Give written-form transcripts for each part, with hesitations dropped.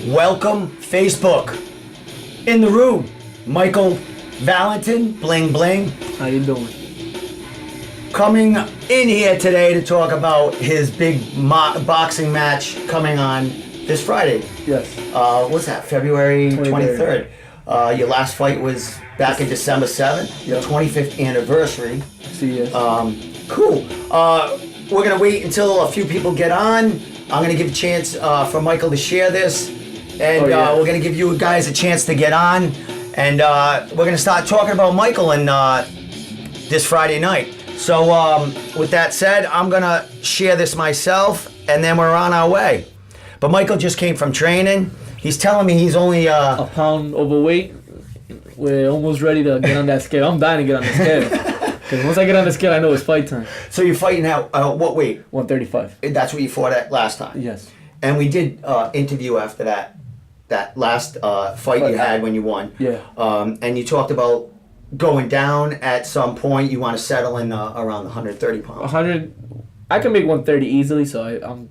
Welcome, Facebook. In the room, Michael Valentin, Bling Bling. How you doing? Coming in here today to talk about his big boxing match coming on this Friday. Yes. What's that, February 23rd. 23rd. Your last fight was back in December 7th, Yep. the 25th anniversary. See, yes. Cool. We're going to wait until a few people get on. I'm going to give a chance for Michael to share this. And we're going to give you guys a chance to get on. And we're going to start talking about Michael and this Friday night. So with that said, I'm going to share this myself, and then we're on our way. But Michael just came from training. He's telling me he's only... a pound overweight. We're almost ready to get on that scale. I'm dying to get on the scale. Because once I get on the scale, I know it's fight time. So you're fighting at what weight? 135. That's what you fought at last time? Yes. And we did interview after that last fight you had when you won. Yeah. And you talked about going down at some point. You want to settle in around 130 pounds. 100. I can make 130 easily, so I'm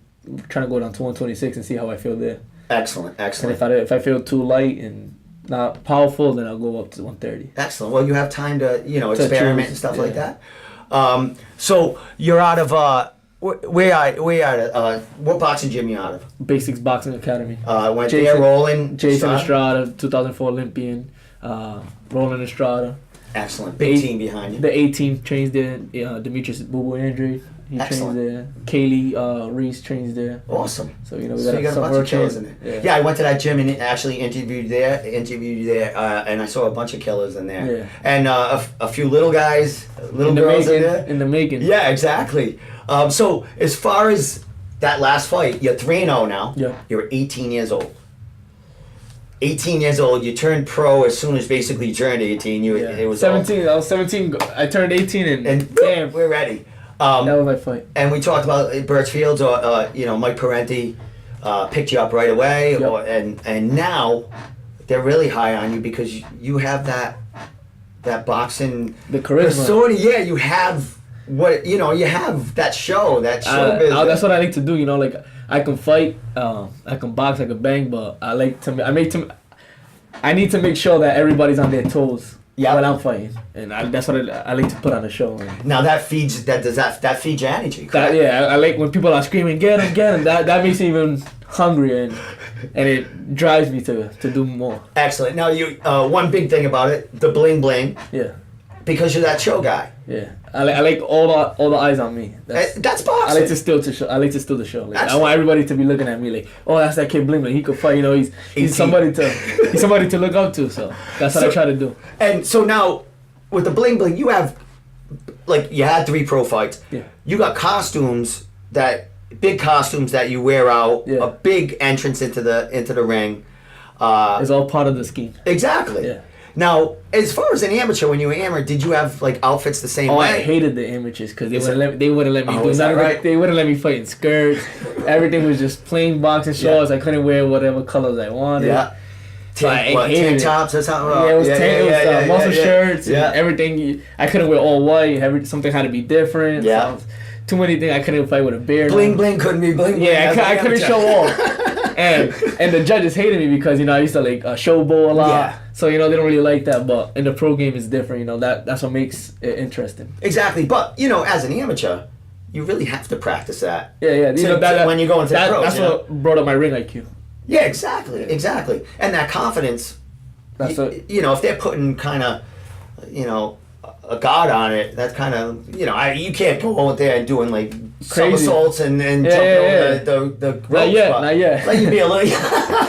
trying to go down to 126 and see how I feel there. Excellent, excellent. And if I feel too light and not powerful, then I'll go up to 130. Excellent. Well, you have time to experiment and stuff like that. So you're out of what boxing gym you out of? Basics Boxing Academy. Went there, Roland. Jason Estrada, 2004 Olympian. Roland Estrada. Excellent. Big team behind you. The A team trains there. Demetrius Boo Andre, he Excellent. trains there. Kaylee Reese trains there. Awesome. So we got So you got a bunch of killers in there. Yeah, I went to that gym and actually interviewed there, and I saw a bunch of killers in there. Yeah. And a few little guys, little girls in there. In the making. Yeah, exactly. So as far as that last fight, you're 3-0 now. Yeah. You're 18 years old. 18 years old. You turned pro as soon as basically you turned 18. It was 17. I was 17. I turned 18 and damn, we're ready. that was my fight. And we talked about Birchfields or Mike Parenti picked you up right away, Yep. and now they're really high on you because you have that boxing The charisma. persona. Yeah, you have you have that show business. That's what I like to do. Like I can fight, I can box, I can bang, but I need to make sure that everybody's on their toes. Yeah. When I'm fighting, and that's what I like to put on the show. Now that feeds your energy. Correct? I like when people are screaming, get him. That makes me even hungrier, and it drives me to do more. Excellent. Now you one big thing about it, the bling bling, Yeah, because you're that show guy. yeah. I like all the eyes on me. That's boxing. I like to steal the show. Like, I want everybody to be looking at me like, oh, that's that kid Bling Bling. He could fight. He's somebody to look up to. So that's what I try to do. And so now, with the bling bling, you have, you had 3 pro fights. Yeah. You got big costumes that you wear out. Yeah. A big entrance into the ring. It's all part of the scheme. Exactly. Yeah. Now, as far as an amateur, when you were amateur, did you have outfits the same way? I hated the amateurs because they wouldn't let me do is that right? They wouldn't let me fight in skirts. Everything was just plain boxing shorts. I couldn't wear whatever colors I wanted. Yeah. So I hated tank it. tops or something? Yeah, it was muscle shirts Yeah. and everything. I couldn't wear all white. Something had to be different. Yeah. So too many things. I couldn't fight with a beard. Bling bling couldn't be bling bling. Yeah, I couldn't show off. and the judges hated me because I used to showboat a lot. Yeah. So they don't really like that. But in the pro game, it's different. That's what makes it interesting. Exactly, but as an amateur, you really have to practice that. Yeah. When you go into the pros, that's what brought up my ring IQ. Yeah, exactly. And that confidence, if they're putting kind of, a guard on it, that's kind of, you can't go out there and doing somersaults and jumping over the ropes. Not yet. Let you be a little,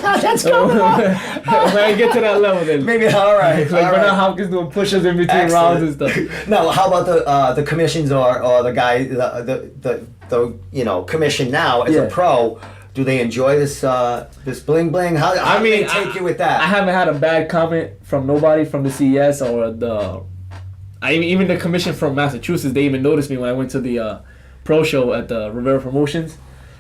that's coming on. When I get to that level, then. Maybe, all right. Bernard Hopkins doing push-ups in between rounds and stuff. Now, how about the commissions or the guy, the commission now as a pro? Do they enjoy this bling bling? How do they take you with that? I haven't had a bad comment from nobody from the CES or even the commission from Massachusetts. They even noticed me when I went to the pro show at the Rivera Promotions,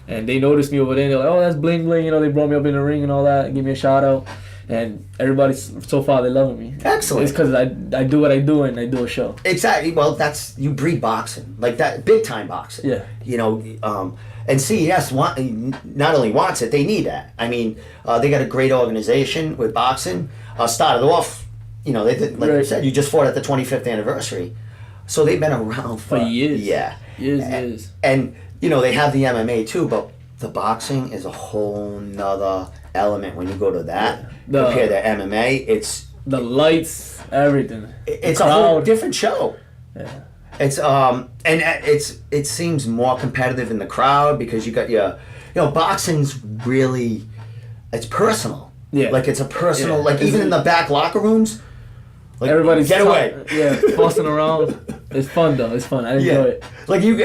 and they noticed me over there. They're like, "Oh, that's bling bling." They brought me up in the ring and all that, and give me a shout out. And everybody so far they loving me. Excellent. It's because I do what I do and I do a show. Exactly. Well, you breed boxing like that, big time boxing. Yeah. and CES not only wants it, they need that. I mean, they got a great organization with boxing. Started off, they did, like you said, you just fought at the 25th anniversary, so they've been around for years. Yeah, years. And they have the MMA too, but the boxing is a whole nother element when you go to that. Compared to MMA, it's the lights, everything. It's a whole different show. Yeah. It's it seems more competitive in the crowd because you got boxing's really, it's personal. Yeah. Like it's a personal, like even in the back locker rooms, like everybody's get away. Yeah, fussing around. It's fun though. It's fun. I enjoy it. Like you,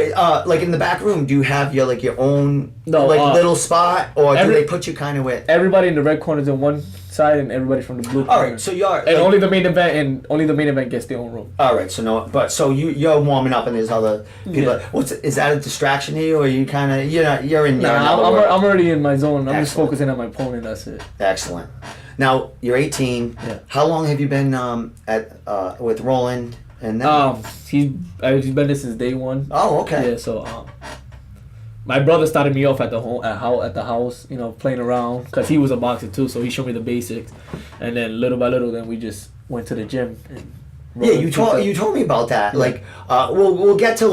like in the back room, do you have your own little spot, or do they put you kind of with everybody in the red corner is in one side and everybody from the blue corner? All right, so you're and only the main event gets their own room. All right, so you're warming up and there's other people. Yeah. Is that a distraction to you, or you kind of you're in? I'm already in my zone. I'm just focusing on my opponent. That's it. Excellent. Now you're 18. Yeah. How long have you been with Roland? And then he's been there since day one. Oh, okay. Yeah, so my brother started me off at the house, playing around because he was a boxer too, so he showed me the basics, and then little by little, then we just went to the gym. And you told me about that. Yeah. Like, we'll get to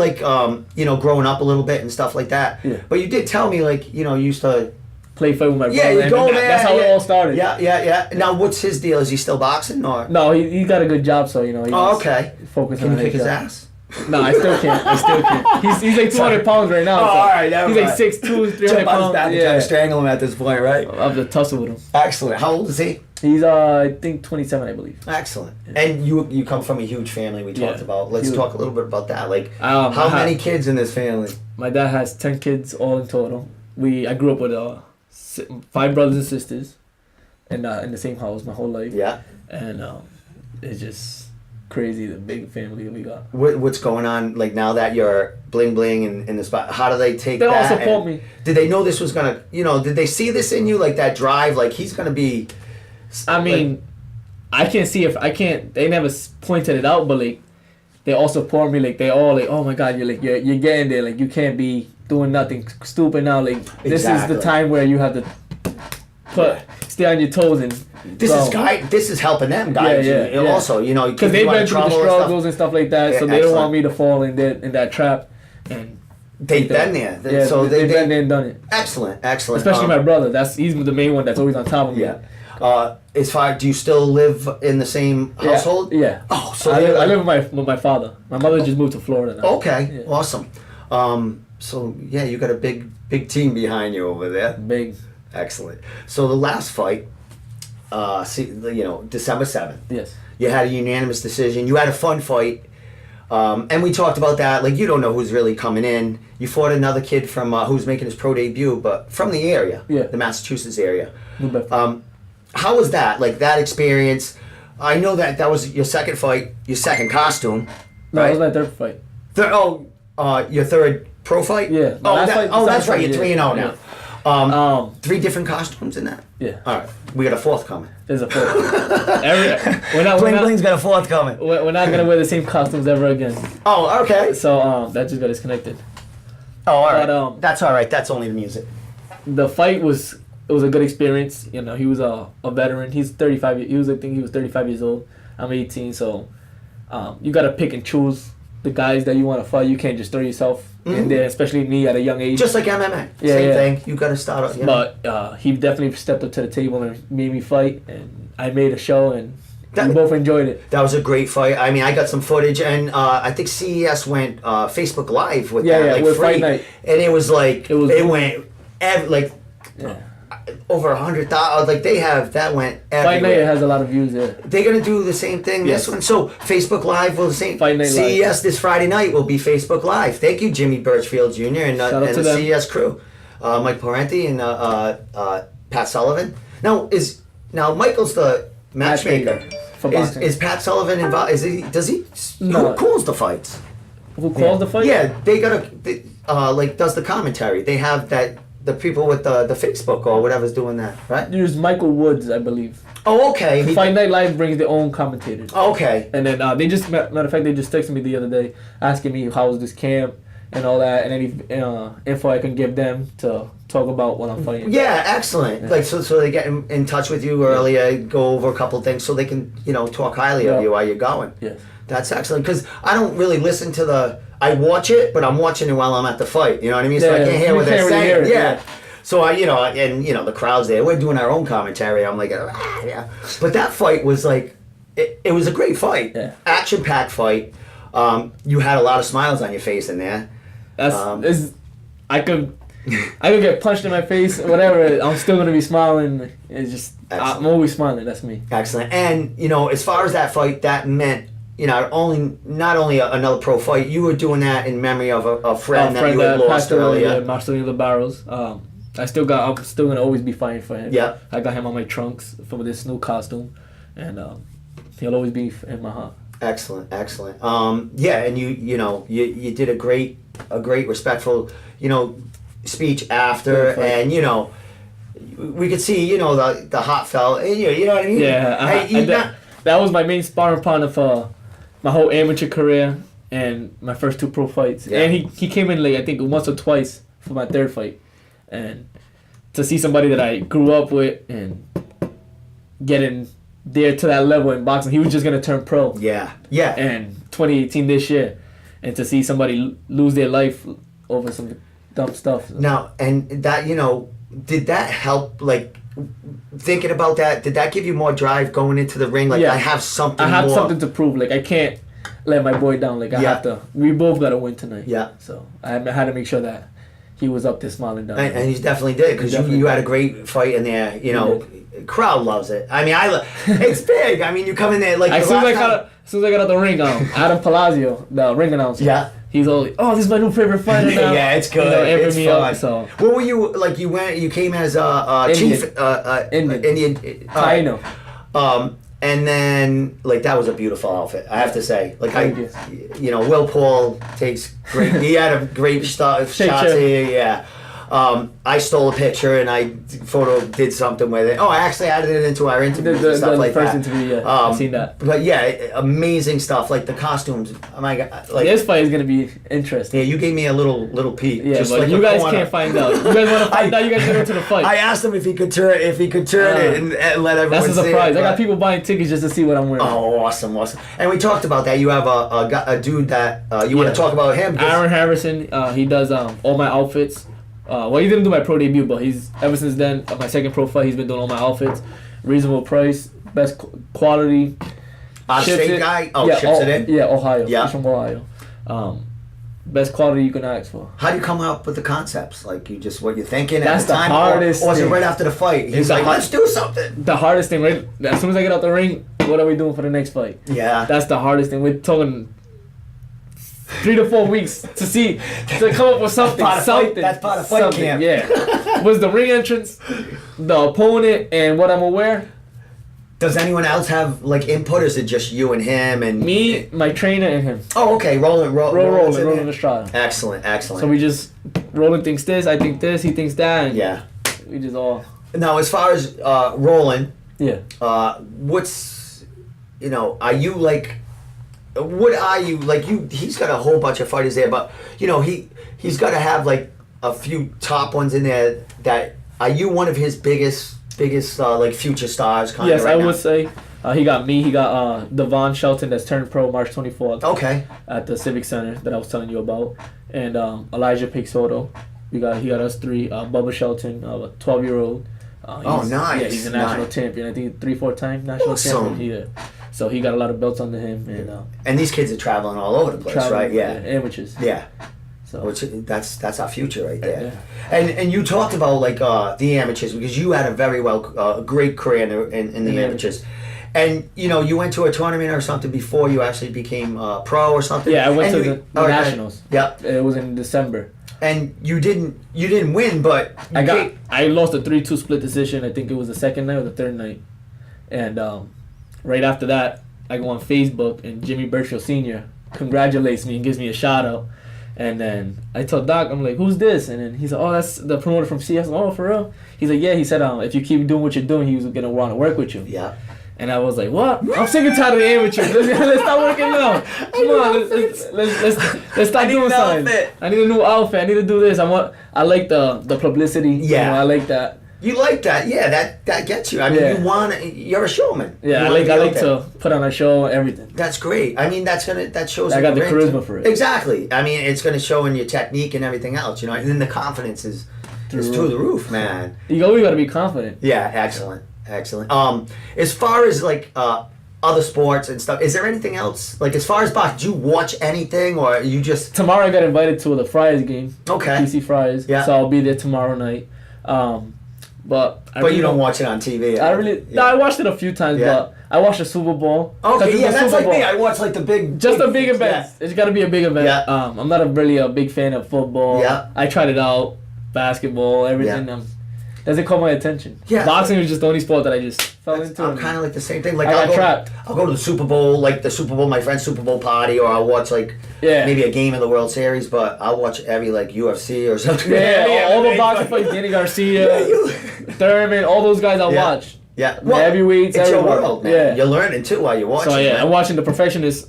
growing up a little bit and stuff like that. Yeah. But you did tell me you used to play fight with my brother. Yeah, you go there. That's how it all started. Yeah. Now, what's his deal? Is he still boxing or? No, he got a good job, so okay. Focusing Can on you kick his job. ass? No, I still can't. He's like 200 pounds right now. Oh, so all right. He's like 6'2", 300 pounds. Trying to strangle him at this point, right? I have to tussle with him. Excellent. How old is he? He's I think 27, I believe. Excellent. Yeah. And you come from a huge family we talked about. Let's talk a little bit about that. Like, how many kids in this family? My dad has 10 kids all in total. I grew up with 5 brothers and sisters, and in the same house my whole life. Yeah. And it's just crazy the big family that we got. What's going on? Like now that you're bling bling in the spot, how do they take that? They all support me. Did they know this was gonna? Did they see this in you? Like that drive? Like he's gonna be. I mean, I can't see if I can't. They never pointed it out, but they all support me. Like they all oh my God, you're getting there. Like you can't be doing nothing stupid now. Like this is the time where you have to stay on your toes and. This is helping them guide you. Also, because they've been through the struggles and stuff like that, so they don't want me to fall in that trap. And they've been there. They've been there and done it. Excellent. Especially my brother. He's the main one that's always on top of me. Yeah. Do you still live in the same household? Yeah. Oh, so I live with my father. My mother just moved to Florida now. Okay. Yeah. Awesome. So you got a big team behind you over there. Big. Excellent. So the last fight. December 7th. Yes. You had a unanimous decision. You had a fun fight. And we talked about that. Like, you don't know who's really coming in. You fought another kid from who's making his pro debut, but from the area. Yeah. The Massachusetts area. How was that? Like, that experience? I know that was your second fight, your second costume. No, right? it was my third fight. Your third pro fight? Yeah. That's right. You're 3-0 now. Yeah. 3 different costumes in that? Yeah. All right. We got a fourth coming. There's a fourth. Bling's got a fourth coming. We're not going to wear the same costumes ever again. Oh, okay. So that just got disconnected. Oh, all right. But, that's all right. That's only the music. The fight was a good experience. He was a veteran. He's 35. I think he was 35 years old. I'm 18. So you got to pick and choose the guys that you want to fight. You can't just throw yourself in there, especially me at a young age. Just like MMA. Same thing. You got to start off. But he definitely stepped up to the table and made me fight, and I made a show, and we both enjoyed it. That was a great fight. I mean, I got some footage, and I think CES went Facebook Live with that, with free, Fight Night, and it went over 100,000. Like they have that went everywhere. Fight Night has a lot of views there. They're gonna do the same thing this one. So Facebook Live will the same. Fight Night CES Live. This Friday night will be Facebook Live. Thank you, Jimmy Birchfield Jr. and the CES crew, Mike Parenti and Pat Sullivan. Now Michael's the matchmaker. For boxing. Is Pat Sullivan involved? Does he? No. Who calls the fights? Who calls the fight? Yeah, they does the commentary. They have the people with the Facebook or whatever's doing that, right? There's Michael Woods, I believe. Oh, okay. Fight Night Live brings their own commentators. Okay. And then they just, matter of fact, they just texted me the other day asking me how was this camp, and all that, and any info I can give them to talk about what I'm fighting. Yeah, excellent. Yeah. Like so they get in touch with you earlier, go over a couple things, so they can talk highly of you while you're going. Yes. That's excellent, because I don't really listen to I watch it, but I'm watching it while I'm at the fight. You know what I mean? So I can't hear what they're saying. Really Yeah. So the crowd's there. We're doing our own commentary. I'm like, yeah. But that fight was like, it was a great fight. Yeah. Action-packed fight. You had a lot of smiles on your face in there. I could get punched in my face, whatever. I'm still gonna be smiling. It's just Excellent. I'm always smiling. That's me. Excellent. And as far as that fight, that meant not only another pro fight. You were doing that in memory of a friend that you had lost earlier. Marcelino Barros. I'm still gonna always be fighting for him. Yeah. I got him on my trunks for this new costume, and he'll always be in my heart. Excellent. Yeah, and you did a great respectful speech after, and we could see the hot fella. You know what I mean? Yeah. That was my main sparring partner for my whole amateur career and my first 2 pro fights. Yeah. And he came in late, I think once or twice for my 3rd fight, and to see somebody that I grew up with and getting there to that level in boxing, he was just gonna turn pro. Yeah. And 2018 this year, and to see somebody lose their life over some dumb stuff. Now, and that did that help? Like thinking about that, did that give you more drive going into the ring? Like I have something. I have more. something to prove. Like I can't let my boy down. Like I have to. We both got to win tonight. Yeah. So I had to make sure that he was up there smiling down. And he definitely did, because you had a great fight in there. Crowd loves it. I mean, it's big. I mean, you come in there like as soon as I got out the ring, Adam Palazzo, the ring announcer. Yeah. He's always, this is my new favorite fighter now. Yeah, it's good. Amping It's me fun. up. So What were you like? You came as a chief Indian. Taino. And then that was a beautiful outfit, I have to say. Like Thank you. Will Paul takes great. He had a great shots here. Yeah. I stole a picture and I did something with it. Oh, I actually added it into our interviews and stuff like first that. interview, yeah, I've seen that. But yeah, amazing stuff. Like the costumes. Oh my god! This fight is gonna be interesting. Yeah, you gave me a little peek. Yeah, just but like you a guys corner. can't find out. You guys want to find out? You guys go to the fight. I asked him if he could turn it and let everyone That's a see surprise. it, I got but- people buying tickets just to see what I'm wearing. Oh, awesome. And we talked about that. You have a dude that you want to talk about him. Aaron Harrison. He does all my outfits. Well, he didn't do my pro debut, but he's ever since then, my second pro fight, he's been doing all my outfits. Reasonable price, best quality. State guy? Oh, yeah, ships it in? Yeah, Ohio. Yeah. He's from Ohio. Best quality you can ask for. How do you come up with the concepts? Like, you just what you're thinking That's at the time? the hardest or was it thing. right after the fight? He's the like, hard- let's do something. The hardest thing, right? As soon as I get out the ring, what are we doing for the next fight? Yeah. That's the hardest thing. We're talking 3 to 4 weeks to come up with something. That's part of fight camp. Yeah. Was the ring entrance, the opponent, and what I'm aware? Does anyone else have input, or is it just you and him and Me, my trainer, and him. Oh, okay. Rolling Estrada. Excellent. So we just Roland thinks this, I think this, he thinks that, and Yeah. we just all. Now, as far as Roland, Yeah. what's are you what are you he's got a whole bunch of fighters there, but he's got to have a few top ones in there. That are you one of his biggest future stars kind Yes, of right I now? would say he got me. He got Devon Shelton that's turned pro March 24th. Okay. At the Civic Center that I was telling you about, and Elijah Pixoto. He got us 3. Bubba Shelton, a 12-year-old. Nice. Yeah, he's a national Nice. champion. I think 3-4 time national Awesome. champion. Yeah. So he got a lot of belts under him, and And these kids are traveling all over the place, right? Yeah. amateurs. Yeah. So Which that's our future right there. Yeah. And you talked about the amateurs, because you had a very great career in the amateurs. And you went to a tournament or something before you actually became pro or something. yeah, I went And to you- the nationals. Yeah. It was in December. And you didn't win, but I lost a 3-2 split decision. I think it was the second night or the third night, and right after that, I go on Facebook and Jimmy Burchell Sr. congratulates me and gives me a shout out. And then I tell Doc, I'm like, who's this? And then he's like, oh, that's the promoter from CS. Oh, for real? He's like, yeah. He said, if you keep doing what you're doing, he was gonna want to work with you. Yeah. And I was like, what? I'm sick and tired of the amateurs. Let's start working out. Come on, let's start doing something. I need a new outfit. I need to do this. I like the publicity. Yeah. I like that. You like that? Yeah, that gets you. I mean, you're a showman. Yeah, I like to put on a show and everything. That's great. I mean, that shows. I got the charisma for it. Exactly. I mean, it's gonna show in your technique and everything else. And then the confidence is through the roof, man. You always gotta be confident. Yeah, excellent. As far as like other sports and stuff, is there anything else? Like as far as boxing, do you watch anything or you just? Tomorrow I got invited to the Friars game. Okay. PC Friars. Yeah. So I'll be there tomorrow night. But you don't watch it on TV. No, I watched it a few times, but I watched the Super Bowl. Okay, yeah, that's like me. I watch like the big big events. Yeah. It's got to be a big event. Yeah. I'm not really a big fan of football. Yeah. I tried it out, basketball, everything. Yeah. Doesn't call my attention. Yeah. Boxing was just the only sport that I just fell into. I'm kind of like the same thing. Like I got trapped. I'll go to the Super Bowl, my friend's Super Bowl party, or I'll watch maybe a game of the World Series, but I'll watch every UFC or something. Yeah, all the boxing fights, Danny Garcia, Thurman, all those guys I watch. Yeah, the heavyweights. It's everybody. your world, man. Yeah. You're learning too while you're watching. So man. I'm watching the professionals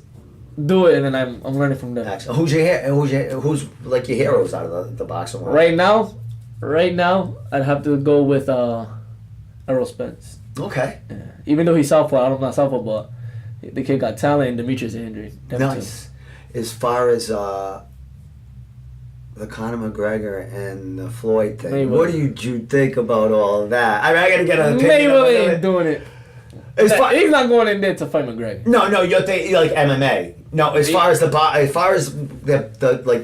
do it, and then I'm learning from them. Excellent. Who's like your heroes out of the boxing world? Right now, I'd have to go with Errol Spence. Okay. Yeah. Even though he's southpaw, I'm not southpaw, but the kid got talent and Demetrius Andrew. Nice. As far as the Conor McGregor and the Floyd thing, Mayweather. what did you think about all of that? I mean, I gotta get an opinion. Mayweather ain't doing it. He's not going in there to fight McGregor. No, you're like MMA. No, as far as the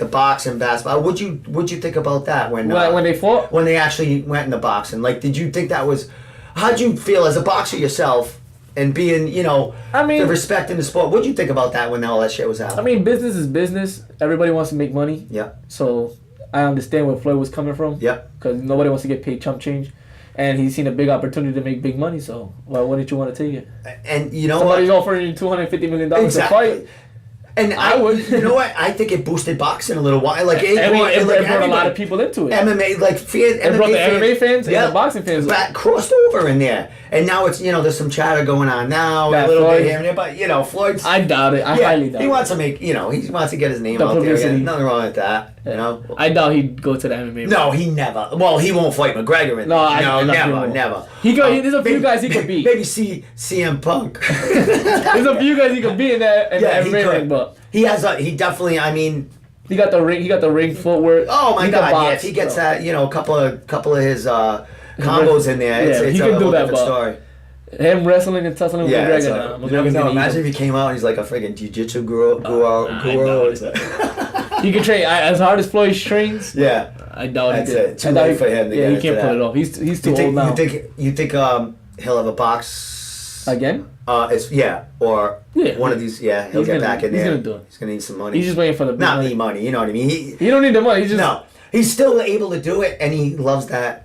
boxing basketball, what'd you think about that when they fought? When they actually went into boxing, did you think that was? How'd you feel as a boxer yourself and being, the respect in the sport? What'd you think about that when all that shit was out? I mean, business is business. Everybody wants to make money. Yeah. So I understand where Floyd was coming from. Yeah. Because nobody wants to get paid chump change. And he's seen a big opportunity to make big money, so why wouldn't you want to take it? And somebody's offering you $250 million to fight. And I would, you know what? I think it boosted boxing a little while. It brought a lot of people into it. MMA, it brought the MMA fans and the boxing fans. That crossed over in there, and now it's there's some chatter going on now, a little bit here and there. But Floyd's. I doubt it. I highly doubt it. He wants to make, he wants to get his name out there. Again. Nothing wrong with that. I doubt he'd go to the MMA. No, he never. Well, he won't fight McGregor. Never. There's a few guys he could beat. Maybe CM Punk. There's a few guys he could beat in the MMA ring, but he definitely. I mean, he got the ring footwork. Oh my God! Yeah, if he gets that, a couple of his combos in there, it's he a can do whole that, different story. Him wrestling and tussling with McGregor. Imagine if he came out and he's like a friggin' jiu-jitsu guru. He can train as hard as Floyd trains. Yeah, I doubt that's it. Too late for him to get he can't pull it off. He's too old now. You think he'll have a box again? Or one of these. Yeah, he'll get back in there. He's gonna do it. He's gonna need some money. He's just waiting for the big not money. need money. You know what I mean? He don't need the money. He's still able to do it, and he loves that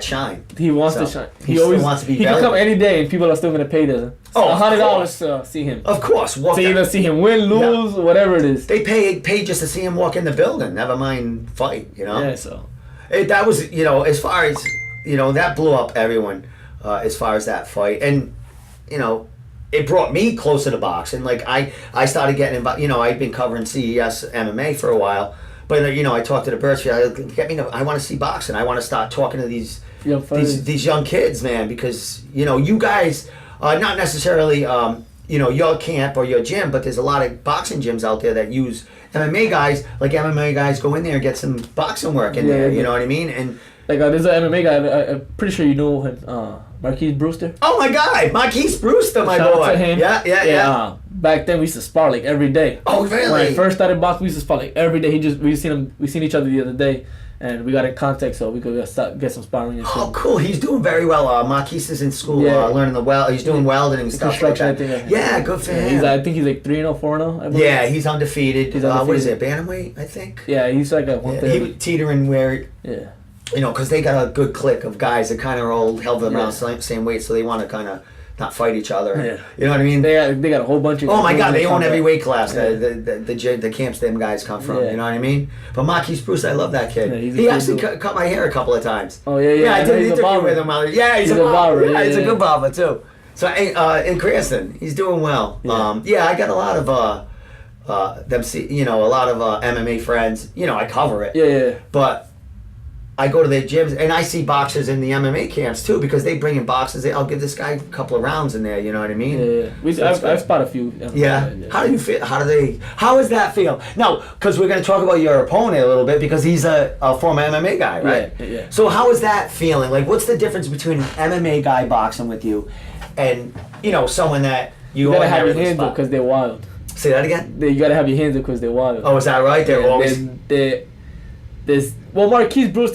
shine. He wants to shine. He always wants to be. He can come any day, and people are still gonna pay them. $100 to see him. Of course, to either see him win, lose, whatever it is. They pay just to see him walk in the building. Never mind fight. Yeah. So that was as far as that blew up everyone as far as that fight, and it brought me closer to boxing. Like I started getting involved. I'd been covering CES MMA for a while. But I talked to the Birch. I want to see boxing. I want to start talking to these young kids, man, because you guys are not necessarily your camp or your gym, but there's a lot of boxing gyms out there that use MMA guys. Like MMA guys go in there and get some boxing work in there. You know what I mean? And there's an MMA guy. I'm pretty sure you know him, Marquise Brewster. Oh my God, Marquise Brewster, my Shout boy. Out to him. Yeah. Back then we used to spar every day. Oh really? When I first started boxing, we used to spar every day. We seen each other the other day, and we got in contact so we could get some sparring and shit. Oh cool, he's doing very well. Marquise is in school, learning he's doing welding and stuff like that. Yeah, good for him. I think he's like 3-0, 4-0. Yeah, he's undefeated. What is it, bantamweight? I think. Yeah, he's like a 130. He was teetering where. Yeah. Because they got a good clique of guys that kind of all held them around same weight, so they want to kind of not fight each other. Yeah. You know what I mean? They got a whole bunch of. Oh my God, they own every weight class. The camps them guys come from. You know what I mean? But Marquise Bruce, I love that kid. Yeah, he actually cut my hair a couple of times. Oh yeah. Yeah, I did an interview with him. Yeah, he's a barber. Yeah, he's a good barber too. So in Cranston, he's doing well. Yeah. I got a lot of a lot of MMA friends. I cover it. Yeah. But I go to their gyms and I see boxers in the MMA camps too because they bring in boxers. I'll give this guy a couple of rounds in there. You know what I mean? Yeah. I've spotted a few. Yeah. How do you feel? How does that feel? Now, because we're going to talk about your opponent a little bit because he's a former MMA guy, right? Yeah. So how is that feeling? Like, what's the difference between an MMA guy boxing with you and someone that you gotta have your hands up because they're wild. Say that again. You gotta have your hands up because they're wild. Oh, is that right? They're always. Marquise Bruce,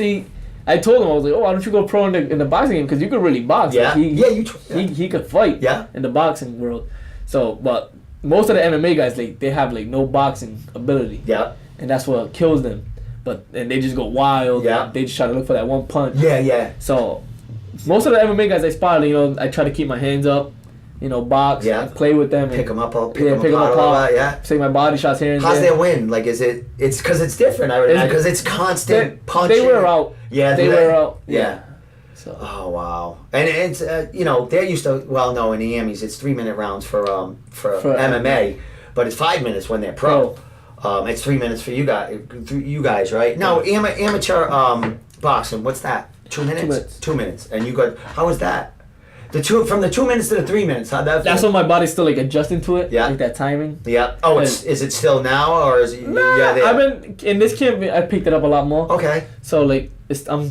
I told him, I was like, why don't you go pro in the boxing game? Because you could really box. Yeah. Like, he could fight. Yeah. In the boxing world. So, but most of the MMA guys, they have no boxing ability. Yeah. And that's what kills them. And they just go wild. Yeah. They just try to look for that one punch. Yeah. So, most of the MMA guys I spotted, I try to keep my hands up. Box, and play with them. Pick them up, pick them apart. Yeah. Take my body shots here and How's there. their win? Like, it's because it's different, I would imagine, because it's constant punching. They wear out. Yeah, they wear out. Yeah. So. Oh, wow. And it's, they're used to, no, in the Emmys, it's 3-minute rounds for MMA, but it's 5 minutes when they're pro. It's 3 minutes for you guys, right? Now, amateur boxing, what's that? 2 minutes? 2 minutes. 2 minutes. And you got, how was that? From the 2 minutes to the 3 minutes, how'd that feel? That's when my body's still adjusting to it. Yeah. Like that timing. Yeah. Oh, is it still now or is it? Nah, Yeah. I've been in this camp. I picked it up a lot more. Okay. So I'm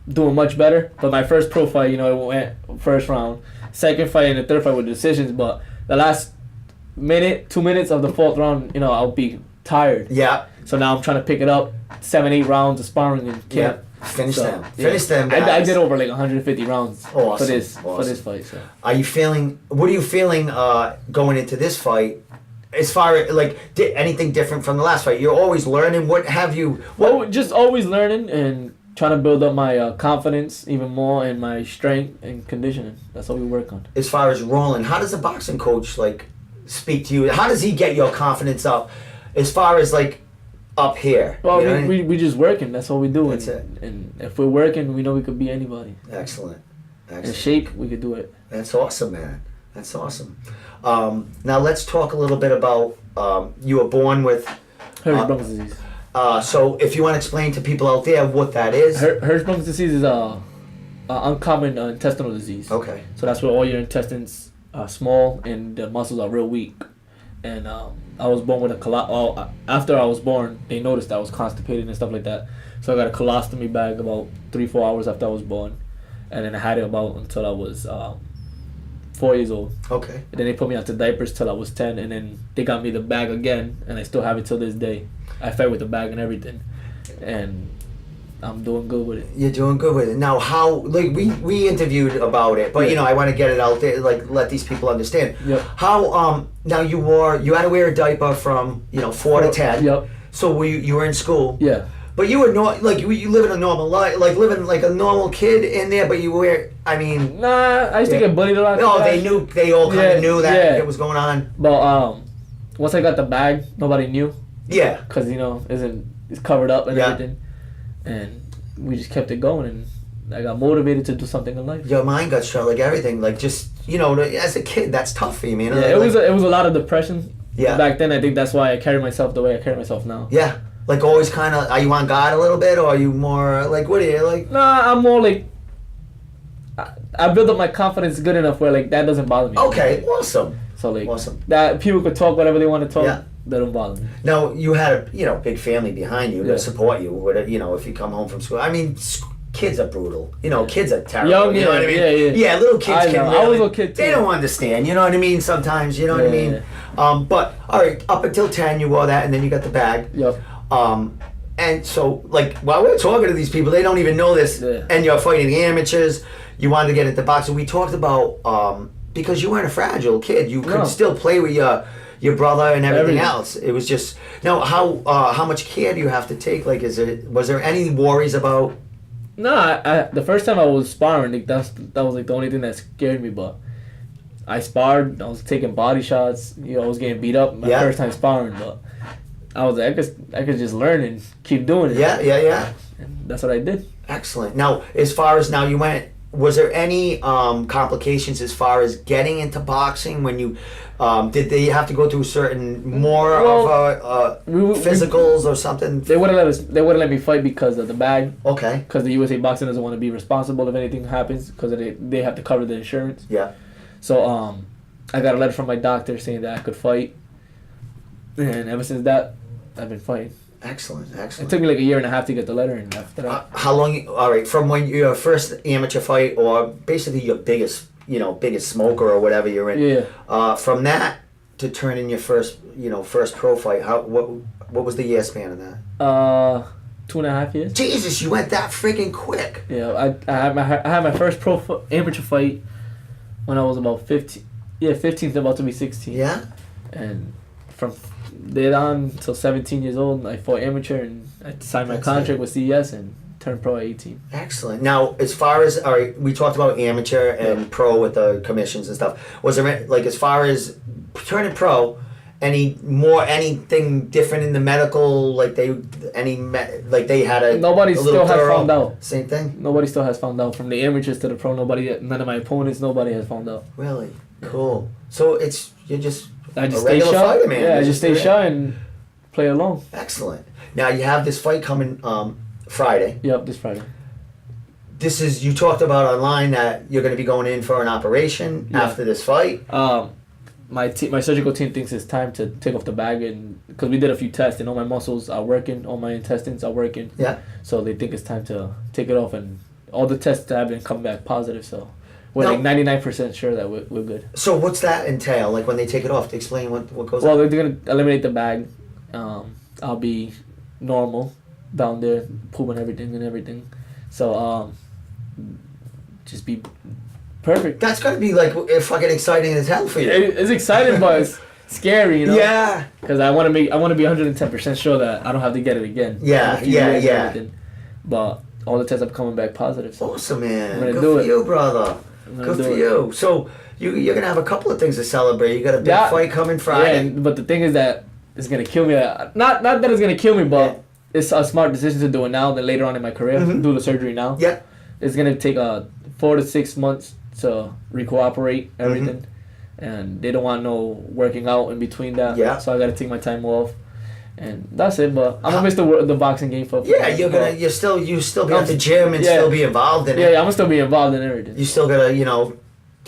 doing much better. But my first pro fight, it went first round. Second fight and the third fight were decisions. But the last 2 minutes of the fourth round, I'll be tired. Yeah. So now I'm trying to pick it up. 7-8 rounds of sparring in camp. Yeah. Finish them. Finish them, guys. I did over 150 rounds for this fight. So. What are you feeling going into this fight? As far as anything different from the last fight? You're always learning. What have you? Well, just always learning and trying to build up my confidence even more and my strength and conditioning. That's what we work on. As far as rolling, how does a boxing coach speak to you? How does he get your confidence up? As far as up here. Well, we just working. That's what we do. That's it. And if we're working, we know we could be anybody. Excellent. In shape, we could do it. That's awesome, man. That's awesome. Now let's talk a little bit about you were born with Hirschsprung's disease. So if you want to explain to people out there what that is. Hirschsprung's disease is a uncommon intestinal disease. Okay. So that's where all your intestines are small and the muscles are real weak. And I was born with a after I was born, they noticed I was constipated and stuff like that. So I got a colostomy bag about 3-4 hours after I was born, and then I had it about until I was 4 years old. Okay. And then they put me onto diapers till I was 10, and then they got me the bag again, and I still have it till this day. I fight with the bag and everything, and I'm doing good with it. You're doing good with it. Now, how, we interviewed about it, but, I want to get it out there, let these people understand. Yep. How, now you had to wear a diaper from, 4 to 10. Yep. So you were in school. Yeah. But you were you live in a normal life, living like a normal kid in there, but you were, Nah, I used to get bullied a lot. No, they all kind of knew that it was going on. But, once I got the bag, nobody knew. Yeah. Because, it's covered up and everything. And we just kept it going, and I got motivated to do something in life. Your mind got strong, everything, as a kid, that's tough for you, man. Yeah, it was a lot of depression. Yeah. Back then, I think that's why I carry myself the way I carry myself now. Yeah. Always kind of, are you on guard a little bit, or are you more, what are you, Nah, I'm more I built up my confidence good enough where, that doesn't bother me. Okay, awesome. So, awesome. That people could talk whatever they want to talk. Yeah. That don't bother me. Now, you had a, big family behind you to Yeah. support you, if you come home from school. Kids are brutal. Kids are terrible. Young, you know what I mean? Yeah. Little kids can I was a kid too. They don't understand, you know what I mean? Sometimes, you know what I mean? Yeah. But, all right, up until 10, you wore that, and then you got the bag. Yep. And so, while we're talking to these people, they don't even know this, and you're fighting the amateurs, you wanted to get into boxing. We talked about, because you weren't a fragile kid, you could still play with your brother and everything else. It was just, now, how much care do you have to take? Was there any worries about? No, the first time I was sparring, that was the only thing that scared me. But I sparred, I was taking body shots. I was getting beat up my first time sparring, but I was I could just learn and keep doing it. Yeah. And that's what I did. Excellent. Now, as far as now, you went was there any complications as far as getting into boxing when you did they have to go through certain physicals or something? They wouldn't let me fight because of the bag. Okay. Because the USA Boxing doesn't want to be responsible if anything happens because they have to cover the insurance. Yeah. So I got a letter from my doctor saying that I could fight, and ever since that, I've been fighting. Excellent. It took me like a year and a half to get the letter, and after that. How long? All right, from when your first amateur fight, or basically your biggest smoker or whatever you're in. Yeah. From that to turning your first pro fight, what was the year span of that? 2.5 years. Jesus, you went that freaking quick. Yeah, I had my first amateur fight when I was about 15. Yeah, 15 about to be 16. Yeah. And from then on till 17 years old, I fought amateur and I signed my contract with CES and turned pro at 18. Excellent. Now, as far as we talked about amateur and pro with the commissions and stuff. Was there like as far as turning pro, anything different in the medical? Like they had a nobody a still has found out. Same thing. Nobody still has found out from the amateurs to the pro. None of my opponents. Nobody has found out. Really cool. So you're just. I just stay shy. Yeah, I just stay shy and play along. Excellent. Now you have this fight coming Friday. Yep, this Friday. You talked about online that you're going to be going in for an operation after this fight. My surgical team thinks it's time to take off the bag, and because we did a few tests and all my muscles are working, all my intestines are working. Yeah. So they think it's time to take it off, and all the tests have been come back positive. So. We're like 99% sure that we're good. So what's that entail? Like when they take it off, to explain what goes on? Well, they're going to eliminate the bag. I'll be normal down there, pooping everything. So just be perfect. That's going to be like fucking exciting as hell for you. It's exciting, but it's scary, you know? Yeah. Because I want to be 110% sure that I don't have to get it again. Yeah. But all the tests are coming back positive. So awesome, man. Good for you, brother. Good for you. So you're going to have a couple of things to celebrate. You got a big fight coming Friday. Yeah, but the thing is that it's going to kill me. Not that it's going to kill me, but it's a smart decision to do it now than later on in my career. Do the surgery now. Yeah. It's going to take 4 to 6 months to recooperate everything. And they don't want no working out in between that. Yeah. So I got to take my time off. And that's it, but I'm gonna miss the boxing game for. Yeah, you still be at the gym and still be involved in it. Yeah, I'm gonna still be involved in everything. You still gotta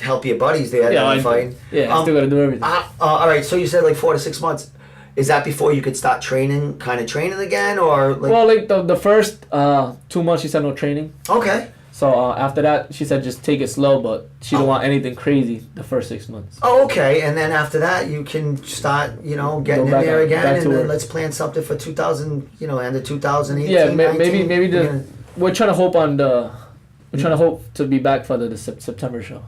help your buddies there. I fighting. Yeah, I still gotta do everything. All right, so you said like 4 to 6 months. Is that before you could start training again, or like? Well, like the first 2 months, she said no training. Okay. So after that, she said just take it slow, but she don't want anything crazy the first 6 months. Oh, okay. And then after that, you can start, getting in there again, and then let's plan something for 2000, end of 2018. Yeah, maybe we're trying to hope to be back for the September show.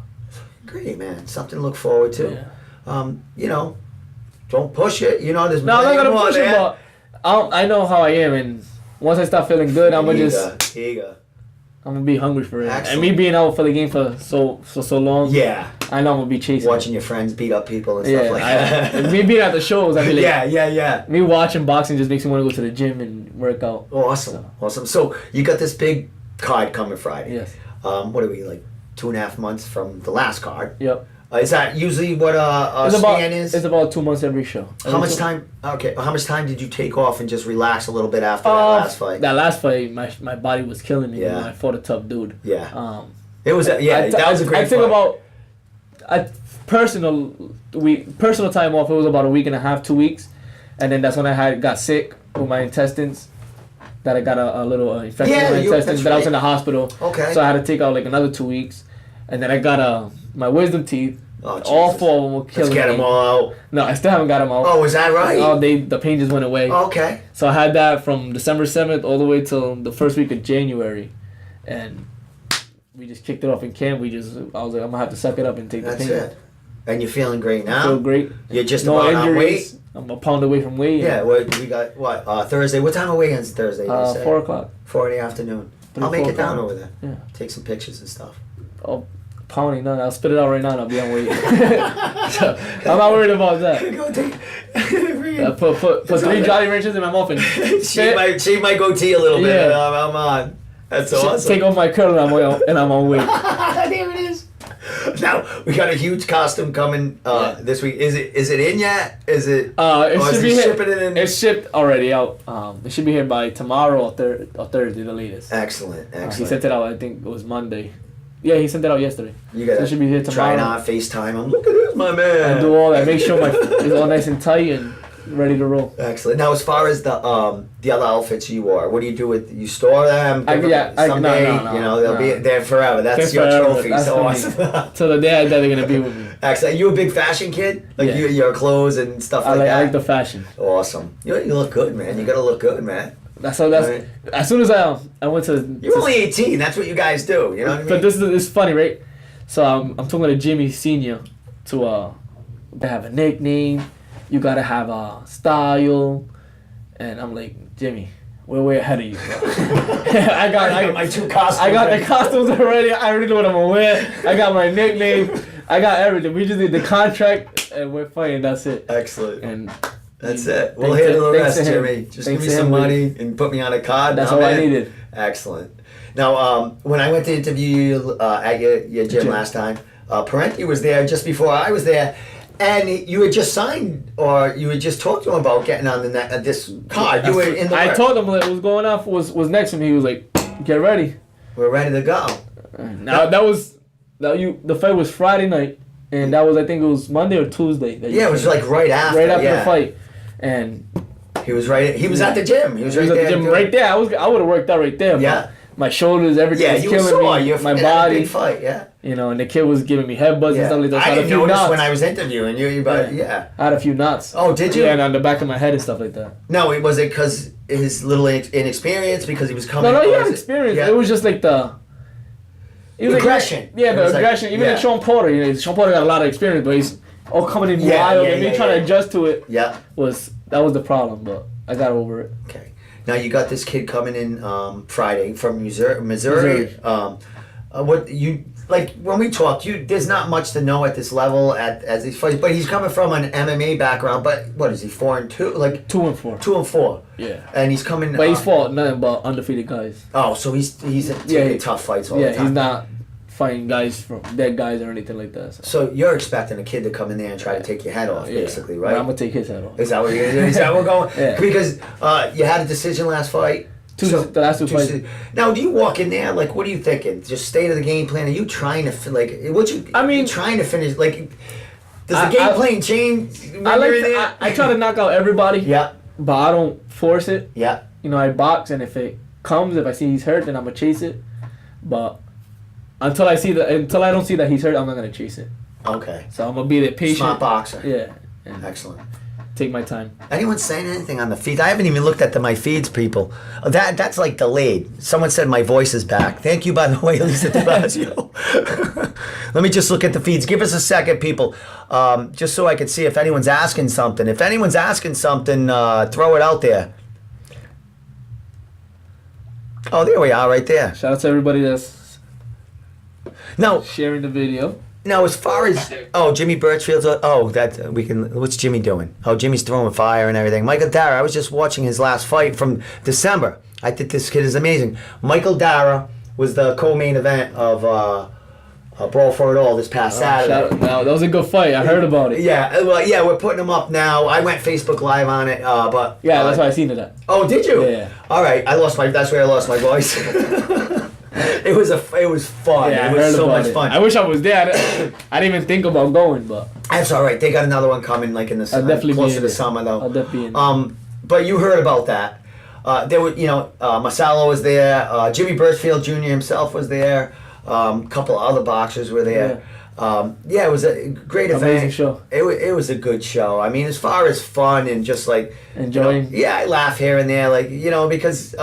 Great, man. Something to look forward to. Yeah. Don't push it. There's no, I'm not gonna push it, but I know how I am, and once I start feeling good, I'm gonna just. I'm gonna be hungry for it. Excellent. And me being out for the game for so long. Yeah. I know I'm gonna be chasing. Watching your friends beat up people and stuff like that. Me being at the shows, I feel like. Yeah. Me watching boxing just makes me want to go to the gym and work out. Awesome. So you got this big card coming Friday. Yes. What are we, like 2.5 months from the last card? Yep. Is that usually what a span is? It's about 2 months every show. How much time? Okay. How much time did you take off and just relax a little bit after that last fight? That last fight, my body was killing me. Yeah. I fought a tough dude. Yeah. It was. That was a great. I think about personal time off. It was about a week and a half, 2 weeks, and then that's when I got sick with my intestines. That I got a little infection in my intestines. That I was in the hospital. Okay. So I had to take out like another 2 weeks, and then I got my wisdom teeth. Oh, all 4 of them were killing me. Let's get them all out. No, I still haven't got them out. Oh, is that right? Oh, the pain just went away. Oh, okay. So I had that from December 7th all the way till the first week of January, and we just kicked it off in camp. I was like, I'm gonna have to suck it up and take the pain. That's it. And you're feeling great now? I feel great. You're just no about injuries. on weight? I'm a pound away from weight. Yeah, we got Thursday. What time are weigh-ins Thursday? 4 o'clock. 4 in the afternoon. I'll make it down over there. Yeah. Take some pictures and stuff. Oh, pounding none. I'll spit it out right now and I'll be on weight. So, I'm not worried about that. Go take. Put 3 Jolly Ranchers in my mouth and shave my goatee a little bit. And I'm on. That's awesome. Take off my curl and I'm on weight. Now we got a huge costume coming this week. Is it in yet? Is it? It should be shipping it in? It's shipped already out. It should be here by tomorrow or Thursday, the latest. Excellent. He sent it out. I think it was Monday. Yeah, he sent it out yesterday. You got it should be here tomorrow. Try not FaceTime him. Look at this, my man. And do all that. Make sure it's all nice and tight and ready to roll. Excellent. Now, as far as the other outfits you wore, what do you do with? You store them? Someday, they'll be there forever. That's your trophy. That's so awesome. So the day they're gonna be with me. Excellent. You a big fashion kid? Like your clothes and stuff like that. I like the fashion. Awesome. You look good, man. You gotta look good, man. That's right. As soon as I went to. You're only 18. That's what you guys do. You know what I mean? But this is funny, right? So I'm talking to Jimmy Senior to have a nickname. You gotta have a style, and I'm like, Jimmy, we're way ahead of you. I got my 2 costumes. I got the costumes already. I already know what I'm gonna wear. I got my nickname. I got everything. We just need the contract, and we're fighting. That's it. Excellent. And that's it. We'll handle the rest, Jimmy. Just give me some money and put me on a card. That's all I needed. Excellent. Now, when I went to interview you at your gym last time, Parenti was there just before I was there. And you had just signed, or you had just talked to him about getting on this card. You were in the. I told him what was going on was next to me. He was like, "Get ready. We're ready to go." Now the fight was Friday night, and that was, I think it was Monday or Tuesday. It was like right after. The fight, and he was right. He was at the gym. He was right at there. The gym right there. I would have worked out right there. Yeah. My shoulders, everything was killing me. My body. Big fight, yeah. And the kid was giving me headbutts and stuff like that. I didn't notice when I was interviewing you, but I had a few knots. Oh, did you? Yeah, and on the back of my head and stuff like that. No, was it because his little inexperience, because he was coming? No, he had experience. Yeah. It was just like the aggression. The aggression. Even like Sean Porter, Sean Porter got a lot of experience, but he's all coming in wild, and me trying to adjust to it. Yeah, was the problem, but I got over it. Okay. Now you got this kid coming in Friday from Missouri. What you like when we talked? There's not much to know at this level as these fights, but he's coming from an MMA background. But what is he 4-2? Like 2-4. 2-4. Yeah. And he's coming. But he's fought nothing but undefeated guys. Oh, so he's taking tough fights all the time. Yeah, he's not fighting guys from dead guys or anything like that. So you're expecting a kid to come in there and try to take your head off, basically, right? But I'm gonna take his head off. Is that what you're gonna do? Is that what we're going? Yeah. Because you had a decision last fight. The last two fights. Now, do you walk in there like, what are you thinking? Just stay to the game plan. Are you trying to trying to finish like? Does the game plan change? I try to knock out everybody. Yeah. But I don't force it. Yeah. I box, and if it comes, if I see he's hurt, then I'm gonna chase it. But until I don't see that he's hurt, I'm not gonna chase it. Okay. So I'm gonna be the patient. Smart boxer. Yeah. Excellent. Take my time. Anyone saying anything on the feeds? I haven't even looked at my feeds, people. That's like delayed. Someone said my voice is back. Thank you, by the way, Lisa DeBasio. Let me just look at the feeds. Give us a second, people, just so I can see if anyone's asking something. If anyone's asking something, throw it out there. Oh, there we are, right there. Shout out to everybody that's now sharing the video. Now, as far as Jimmy Birchfield's what's Jimmy doing? Oh, Jimmy's throwing fire and everything. Michael Dara, I was just watching his last fight from December. I think this kid is amazing. Michael Dara was the co-main event of Brawl for It All this past Saturday. That was a good fight. I heard about it. Yeah, we're putting him up now. I went Facebook Live on it, but that's why I seen it at. Oh, did you? Yeah. All right, that's where I lost my voice. It was fun. Yeah, it was so much fun. I wish I was there. I didn't even think about going, but that's all right. They got another one coming, like in the closer to summer, though. I'll definitely be in. But you heard about that. There were, Masalo was there. Jimmy Birchfield Jr. himself was there. A couple of other boxers were there. It was a great event. Amazing show. It was a good show. I mean, as far as fun and just like enjoying. I laugh here and there, like because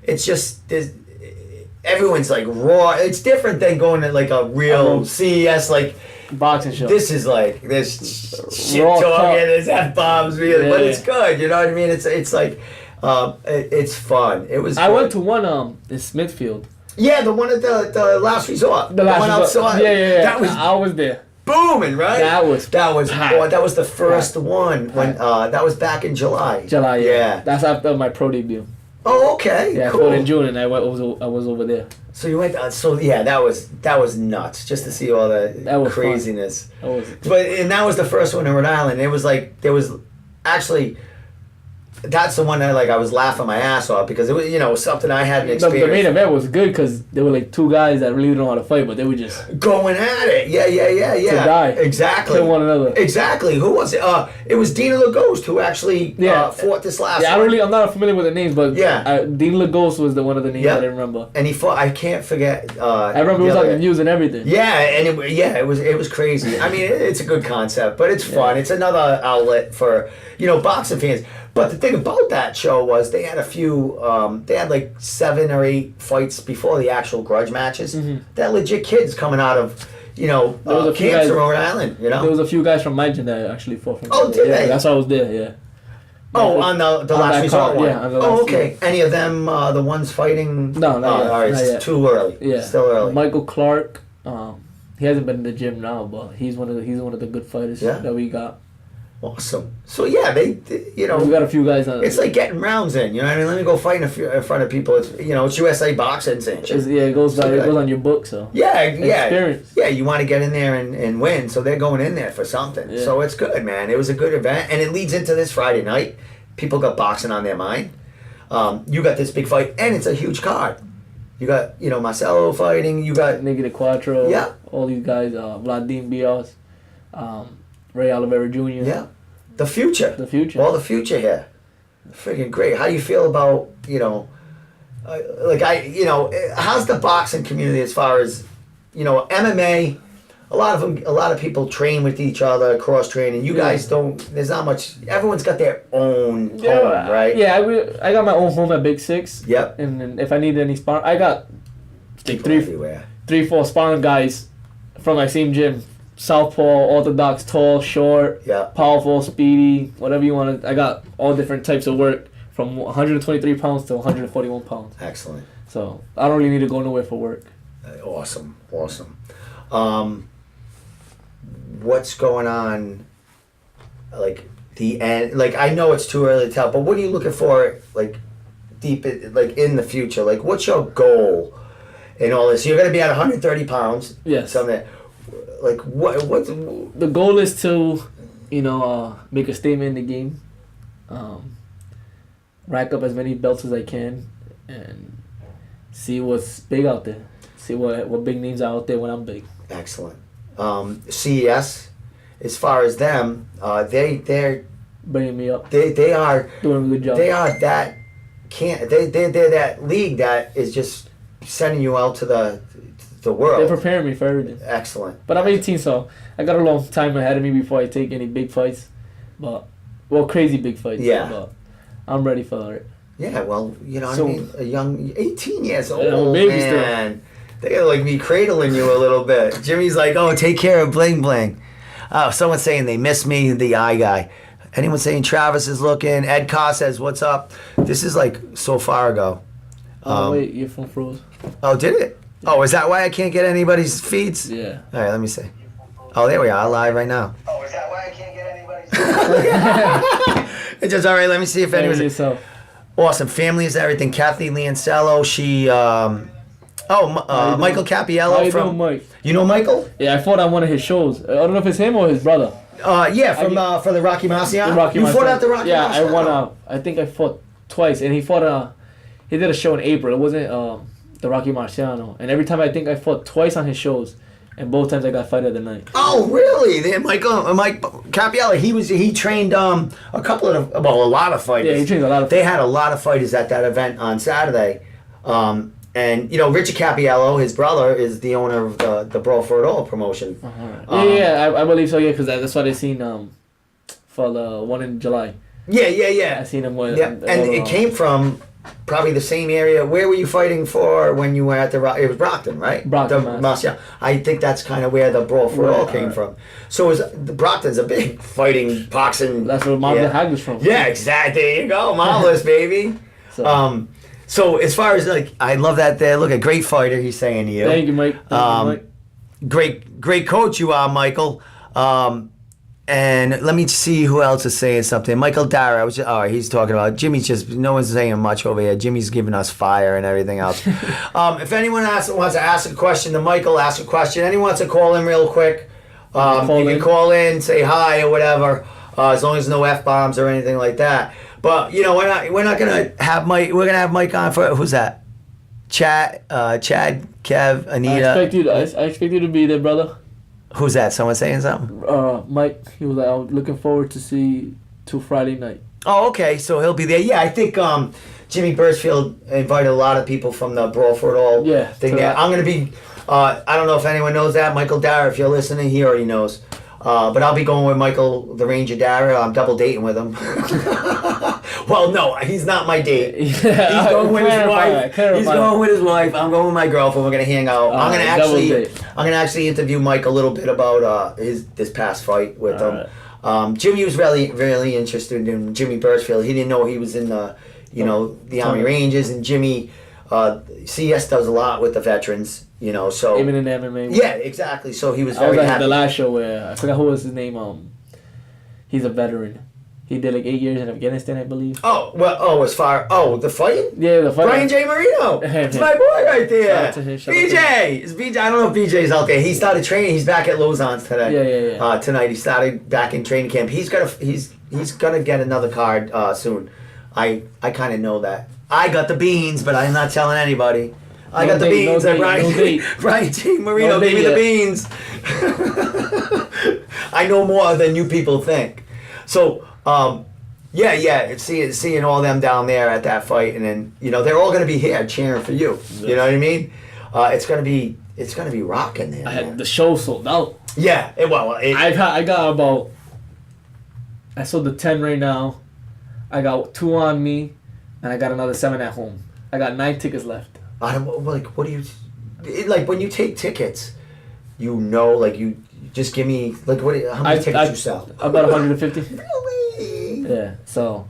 it's just everyone's like raw. It's different than going to like a real CES like boxing show. This is like this shit talking, there's F-bombs, really, but it's good. You know what I mean? It's like it's fun. It was. I went to one in Smithfield. Yeah, the one at the last resort. The one outside. Yeah. That was. I was there. Booming, right? That was that was the first one when that was back in July. Yeah. That's after my pro debut. Oh, okay. Yeah, I cool. fought in June, and I was over there. So you went. So yeah, that was nuts. Just to see all That the was craziness. That was And that was the first one in Rhode Island. It was like there was actually. That's the one that I was laughing my ass off because it was something I hadn't the experienced. main event was good because there were like two guys that really don't know how to fight, but they were just Going at it. Yeah. to die. Exactly. Kill one another. Exactly. Who was it? It was Dina LaGhost who actually fought this last Yeah, one. I'm not familiar with the names, but Dean Lagos was one of the names I didn't remember. And he fought. I can't forget. I remember it was on the news and everything. Yeah, and it was crazy. I mean, it's a good concept, but it's fun. It's another outlet for boxing fans. But the thing about that show was they had a few. They had like 7 or 8 fights before the actual grudge matches. Mm-hmm. That legit kids coming out of camps in Rhode Island. There was a few guys from my gym that actually fought from. Oh, did they? That's why I was there. Yeah. Oh, on the last resort one. Yeah, on the last okay. Any of them the ones fighting? No, not yet. All right, not yet. Too early. Yeah, still early. Michael Clark. He hasn't been in the gym now, but he's one of the good fighters that we got. Awesome. So yeah, they we got a few guys on. It's like getting rounds in. You know what I mean? Let me go fight in front of people. It's it's USA boxing and shit. It goes on your book. So experience. Yeah, you want to get in there and win. So they're going in there for something. Yeah. So it's good, man. It was a good event, and it leads into this Friday night. People got boxing on their mind. You got this big fight, and it's a huge card. You got Marcelo fighting. You got Nigga Quattro. Yeah. All these guys. Vladimir Bios. Ray Oliveira Jr. Yeah. The future. All the future here. Freaking great. How do you feel about, how's the boxing community as far as, MMA? A lot of people train with each other, cross training. You guys don't. There's not much. Everyone's got their own home, right? Yeah, I got my own home at Big Six. Yep. And if I need any sparring, I got everywhere. 3-4 sparring guys from my same gym. Southpaw, orthodox, tall, short, powerful, speedy, whatever you want to. I got all different types of work from 123 pounds to 141 pounds. Excellent. So I don't really need to go nowhere for work. Awesome. What's going on? Like the end. Like I know it's too early to tell, but what are you looking for? Like deep, in the future. Like what's your goal in all this? You're going to be at 130 pounds. Yes. Something. Like what's the goal is to, make a statement in the game, rack up as many belts as I can, and see what's big out there. See what big names are out there when I'm big. Excellent. CES, as far as them, they're bringing me up. They are doing a good job. They are that they're that league that is just sending you out to the world. They're preparing me for everything. Excellent. But I'm 18, so I got a long time ahead of me before I take any big fights. Crazy big fights. Yeah. But I'm ready for it. Yeah, well, what I mean? A young 18 years old, baby man. They gotta be cradling you a little bit. Jimmy's like, oh, take care of Bling Bling. Oh, someone's saying they miss me, the eye guy. Anyone saying Travis is looking? Ed Carr says, what's up? This is like so far ago. Wait, your phone froze. Oh, did it? Oh, is that why I can't get anybody's feeds? Yeah. All right, let me see. Oh, there we are, live right now. Oh, is that why I can't get anybody's feeds? It's just, all right, let me see if anyone's... Awesome. Family is everything. Kathy Liancello, she... Michael Capiello How you from... doing, Mike? You know Michael? Yeah, I fought on one of his shows. I don't know if it's him or his brother. For the Rocky Marciano? You fought at the Rocky Marciano? Yeah, I won I think I fought twice, and he fought he did a show in April. It wasn't the Rocky Marciano. And every time I think I fought twice on his shows, and both times I got fight of the night. Oh, really? Mike Capiello, he trained a lot of fighters. Yeah, he trained a lot of fighters. They had a lot of fighters at that event on Saturday. And Richard Capiello, his brother, is the owner of the Brawl for It All promotion. Uh-huh. I believe so. Yeah, because that's what I seen for the one in July. Yeah. I seen him with. Yeah, and it came from probably the same area. Where were you fighting for when you were at it was Brockton, right? Brockton, Mass. Yeah, I think that's kind of where the Brawl for It All came from. So Brockton's a big fighting boxing. That's where Marvelous Hag was from. Yeah, exactly. There you go, Marvelous baby. So as far as I love that there. Look, a great fighter. He's saying to you. Thank you, Mike. Great coach you are, Michael. And let me see who else is saying something. Michael Dara, he's talking about Jimmy's just, no one's saying much over here. Jimmy's giving us fire and everything else. If anyone wants to ask a question to Michael, ask a question. Anyone wants to call in real quick, you can call in, say hi or whatever, as long as no F-bombs or anything like that. But, we're not going to have Mike, we're going to have Mike on for, who's that? Chad, Kev, Anita. I expect you to be there, brother. Who's that? Someone saying something? Mike. He was like, I'm looking forward to see to Friday night. Oh, okay. So he'll be there. Yeah, I think Jimmy Birchfield invited a lot of people from the Brawl for It All thing there. I'm going to be, I don't know if anyone knows that. Michael Dara, if you're listening, he already knows. But I'll be going with Michael the Ranger Dara. I'm double dating with him. Well, no, he's not my date. He's going with his wife. He's going with his wife. I'm going with my girlfriend. We're gonna hang out. I'm gonna actually interview Mike a little bit about this past fight with him. Right. Jimmy was really, really interested in Jimmy Birchfield. He didn't know he was in the, the Army Rangers, and Jimmy, CS does a lot with the veterans. So even in the MMA. Yeah, exactly. So he was very happy. I was at the last show where I forgot who was his name. He's a veteran. He did like 8 years in Afghanistan, I believe. The fighting? Yeah, the fighting. Brian J. Marino. It's my boy right there. BJ. Is BJ? I don't know if BJ's out there. He started training. He's back at Lausanne's today. Yeah. Tonight he started back in training camp. He's gonna get another card soon. I kind of know that. I got the beans, but I'm not telling anybody. I got the beans. Brian J. Marino gave me the beans. I know more than you people think. So. Seeing all them down there at that fight, and then they're all gonna be here cheering for you. Yes. You know what I mean? It's gonna be rocking there. I had the show sold out. Yeah, I got about. I sold the 10 right now. I got 2 on me, and I got another 7 at home. I got 9 tickets left. What do you like when you take tickets? You just give me how many tickets you sell? About 150. Really? Yeah. So,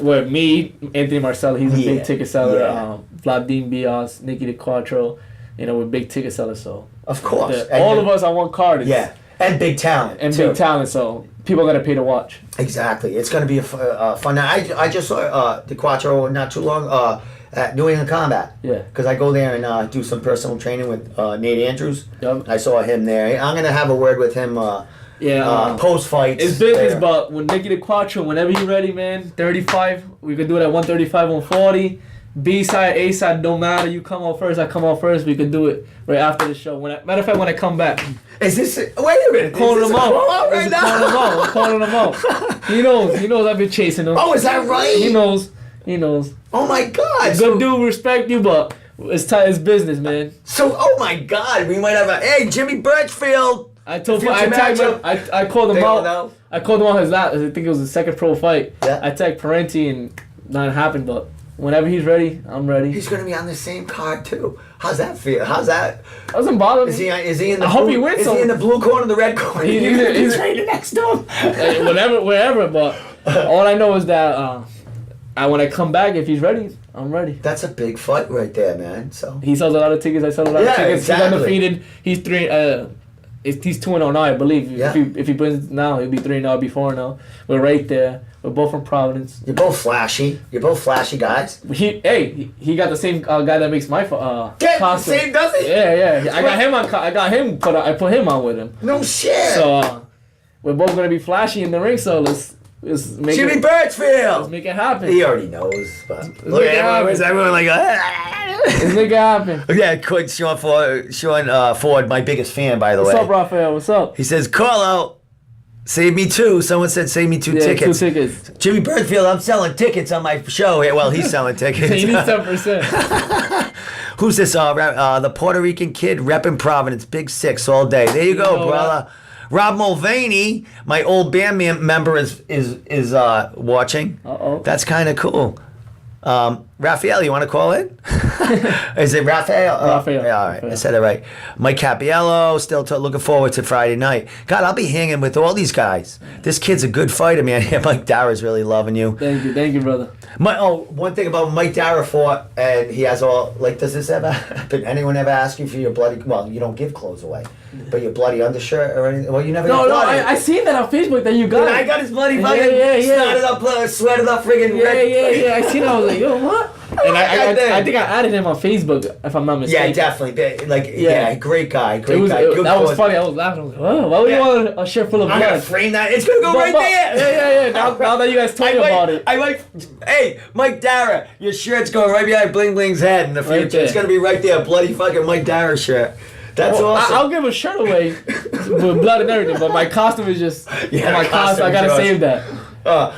with me, Anthony Marcello, he's a big ticket seller. Yeah. Vladimir Bias, Nicky DeQuattro, we're big ticket sellers. So of course, all of us on one card. And big talent. Big talent. So people gotta pay to watch. Exactly. It's gonna be a fun night. I just saw DeQuattro not too long. At New England Combat. Yeah. Because I go there and do some personal training with Nate Andrews. Yep. I saw him there. I'm going to have a word with him post-fight. It's business, but when Nicky DeQuattro, whenever you're ready, man, 35, we could do it at 135, 140. B-side, A-side, don't matter. You come out first, I come out first. We could do it right after the show. Matter of fact, when I come back. Is this... Wait a minute. Calling him out right now. I'm calling him out. He knows I've been chasing him. Oh, is that right? He knows. Oh my God! Good dude, respect you, but it's business, man. So, oh my God, we might have Jimmy Birchfield. I called him out. I called him on his last. I think it was his second pro fight. Yeah. I tagged Parenti and nothing happened, but whenever he's ready, I'm ready. He's gonna be on the same card too. How's that feel? How's that? Doesn't bother me. Is he in the? I hope he wins. Is he in the blue corner, the red corner? He's training next to him. Wherever. But all I know is that. When I come back, if he's ready, I'm ready. That's a big fight right there, man. So he sells a lot of tickets. I sell a lot of tickets. Exactly. He's undefeated. He's 2-0 now, I believe. Yeah. If he wins now, he'll be 3-0. I'll be 4-0. We're right there. We're both from Providence. You're both flashy. guys. He got the same guy that makes my costume. Same, does he? Yeah. I got him on. I put him on with him. No shit. So we're both gonna be flashy in the ring. So let's make Jimmy Birchfield. Let's make it happen. He already knows, but look at everyone like. Let's make it happen. Yeah, quick, Sean Ford, my biggest fan, by the way. What's up, Raphael? What's up? He says, call out. Save me 2. Someone said save me 2 tickets. 2 tickets. Jimmy Birchfield, I'm selling tickets on my show. Well, he's selling tickets. He needs 10%. Who's this? The Puerto Rican kid repping Providence. Big 6 all day. There you go, brother. Rob Mulvaney, my old band member, is watching. Uh-oh. That's kind of cool. Raphael, you want to call in? Is it Raphael? Raphael. Yeah, all right. I said it right. Mike Capiello, still looking forward to Friday night. God, I'll be hanging with all these guys. This kid's a good fighter, man. Mike Dara's really loving you. Thank you, brother. One thing about Mike Dara fought, and he has all, like, does this ever happen? Anyone ever ask you for your bloody, well, you don't give clothes away, but your bloody undershirt or anything? Well, you never got bloody. I seen that on Facebook that you got. Dude, I got his bloody fucking snotted up, sweated up friggin' Yeah. I seen it. I was like, yo, what? And I think I added him on Facebook, if I'm not mistaken. Yeah, definitely. Like, yeah, great guy. Good that was cause. funny. I was laughing. I was like, oh, why would you want a shirt full of blood? I'm gonna frame that. It's gonna go right there. Yeah. Now that you guys told me about it. Hey, Mike Dara, your shirt's going right behind Bling Bling's head in the future. Right, it's gonna be right there, bloody fucking Mike Dara shirt. That's awesome. I'll give a shirt away with blood and everything, but my costume is just my costume. I gotta save that. All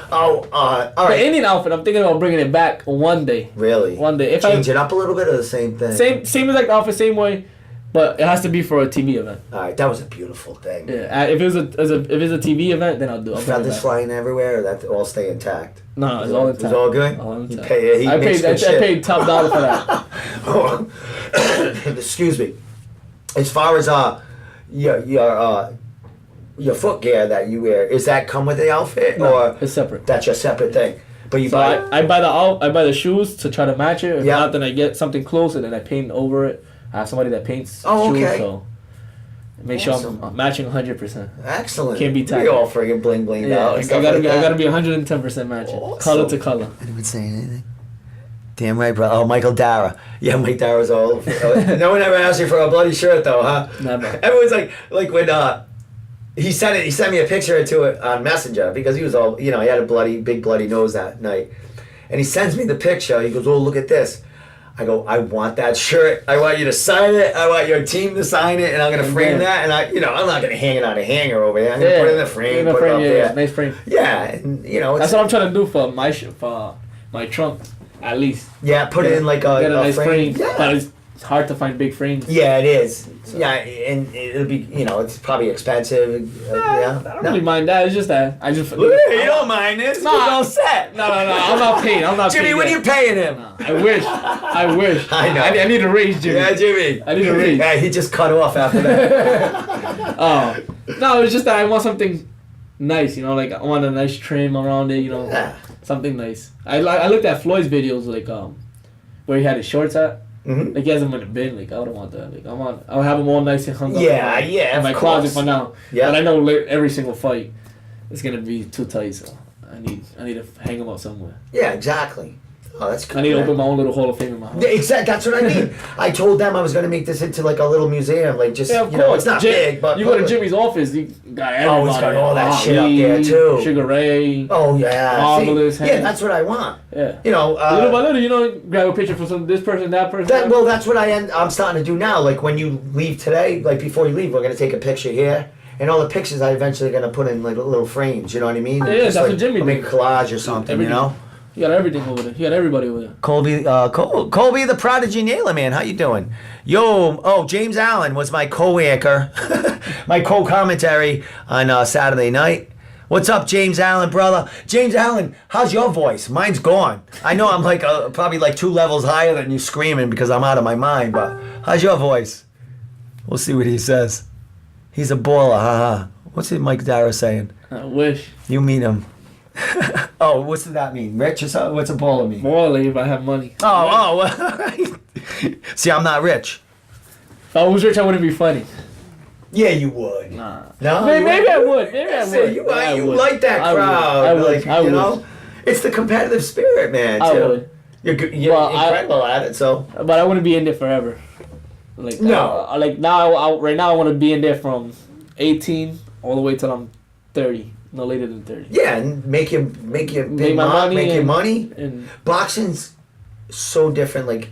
right. The Indian outfit, I'm thinking about bringing it back one day. Really? One day. If Change it up a little bit, or the same thing? Same exact outfit, same way, but it has to be for a TV event. All right, that was a beautiful thing. Yeah, if it's a TV event, then I'll do it. Feathers flying everywhere, or that all stay intact? No, it's all intact. It's all good? All intact. I paid top dollar for that. Excuse me. As far as your foot gear that you wear, is that come with the outfit, or it's separate? That's your separate thing. But you I buy the shoes to try to match it. If not, then I get something close and then I paint over it. I have somebody that paints shoes, so make sure I'm matching 100%. Excellent. Can't be tight. We all friggin' bling out. I gotta be 110% matching, color to color. Anyone saying anything? Damn right, bro. Oh, Michael Dara. Yeah, Mike Dara's all. No one ever asked you for a bloody shirt, though, huh? Never. Everyone's like when he sent me a picture to it on Messenger, because he was all, he had a big bloody nose that night, and he sends me the picture. He goes, "Oh, look at this." I go, "I want that shirt. I want you to sign it. I want your team to sign it, and I'm gonna frame that. And I'm not gonna hang it on a hanger over there. I'm gonna put it in the frame, put it up there. Nice frame. Yeah, and that's what I'm trying to do for my trunk, at least. Yeah, put it in like a nice frame. Yeah. But it's hard to find big frames. Yeah, it is. So. Yeah, and it'll be, it's probably expensive. I don't really mind that. It's just that I just. You don't mind this? It's all set. No. I'm not paying. Jimmy, what are you paying him? No, I wish. I know. I need a raise, Jimmy. Yeah, Jimmy. I need a raise. Yeah, he just cut off after that. No, it's just that I want something nice. Like I want a nice trim around it. Something nice. I looked at Floyd's videos, like where he had his shorts at. Mm-hmm. Like he has them in the bin. Like I don't want that. Like I'll have them all nice and hung up. Yeah, in my closet for now. Yeah. But I know every single fight is gonna be too tight, so I need to hang them out somewhere. Yeah, exactly. Oh, that's cool. I need to open my own little Hall of Fame in my house. Yeah, exactly. That's what I mean. I told them I was going to make this into like a little museum, like just it's not big, but you go to Jimmy's office, you got everybody. Oh, he's got all that shit up there too. Sugar Ray. Oh yeah. Marvelous. Yeah, that's what I want. Yeah. Little by little, grab a picture from this person, that person. Well, that's what I'm starting to do now. Like when you leave today, like before you leave, we're going to take a picture here. And all the pictures I eventually going to put in like little frames, you know what I mean? Yeah, that's what Jimmy did. Make a collage or something, everything. You got everything over there. You got everybody over there. Colby the Prodigy Naylor, man. How you doing? James Allen was my co-anchor, my co-commentary on Saturday night. What's up, James Allen, brother? James Allen, how's your voice? Mine's gone. I know I'm like probably like 2 levels higher than you screaming because I'm out of my mind, but how's your voice? We'll see what he says. He's a baller, haha. What's Mike Dara saying? I wish. You meet him. What's that mean? Rich or something? What's a baller mean? Baller if I have money. Well. See, I'm not rich. If I was rich, I wouldn't be funny. Yeah, you would. Nah. No? Maybe I would. You like that crowd. I would. It's the competitive spirit, man, too. I would. You're incredible at it, so. But I wouldn't be in there forever. Like no. Right now I want to be in there from 18 all the way till I'm 30. No later than 30. Yeah, and make your money. And boxing's so different. Like,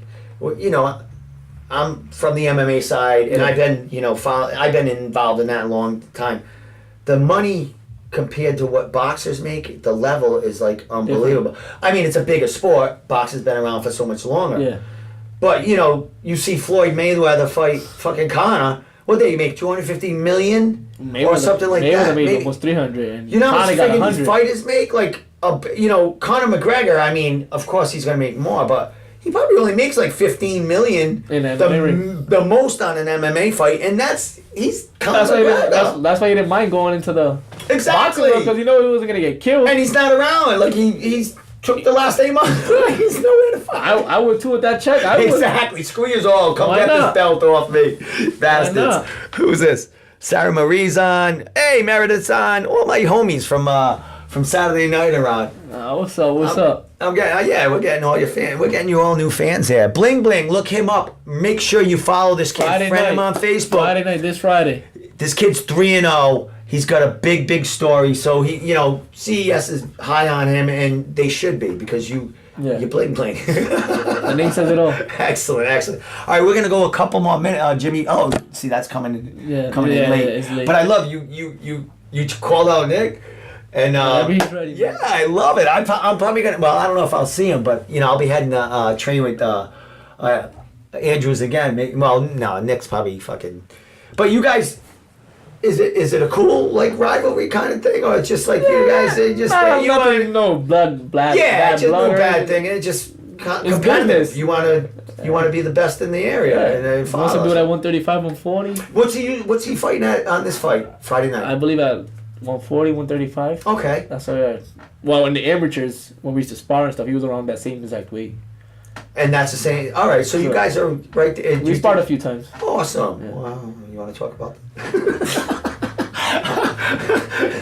I'm from the MMA side, and I've been involved in that a long time. The money compared to what boxers make, the level is like unbelievable. Different. I mean, it's a bigger sport. Boxing's been around for so much longer. Yeah. But you see Floyd Mayweather fight fucking Conor. What did he make? $250 million or something like that? Mayweather made almost 300. And you know how much got these fighters make? Like Conor McGregor. I mean, of course he's gonna make more, but he probably only makes like 15 million, in MMA. the most on an MMA fight, and he's Conor McGregor. That's why he didn't mind going into the Exactly, because he wasn't gonna get killed. and he's not around. Like he's took the last 8 months. He's nowhere to find. I would too with that check. I would. Exactly. Screw yours all. Come Why get not? this belt off me, bastards. not? Who's this? Sarah Marie's on. Hey, Meredith's on. All my homies from Saturday night are on. What's up? What's up? I'm getting. We're getting all your fans. We're getting you all new fans here. Bling Bling. Look him up. Make sure you follow this kid. Friday Friend him night. on Facebook. Friday night. This Friday. This kid's 3-0. He's got a big story. So CES is high on him, and they should be because you're Bling Bling. The name says it all. Excellent. All right, we're gonna go a couple more minutes, Jimmy. Oh, see, that's coming in late. It's late. But I love you called out Nick, and he's ready. yeah, I love it. I'm probably gonna. Well, I don't know if I'll see him, but I'll be heading to train with Andrews again. Well, no, Nick's probably fucking. But you guys. Is it a cool rivalry kind of thing, or it's just like you guys just no blood just blood no bad thing, and it's just competitive. goodness. You want to be the best in the area, and then Wants to do it at 135, 140. What's he fighting at on this fight Friday night? I believe at 140, 135. Okay. That's all right. Well, in the amateurs, when we used to spar and stuff, he was around that same exact weight. And that's the same. All right, so you guys are right there. We sparred a few times. Awesome. Yeah. Wow. You want to talk about that?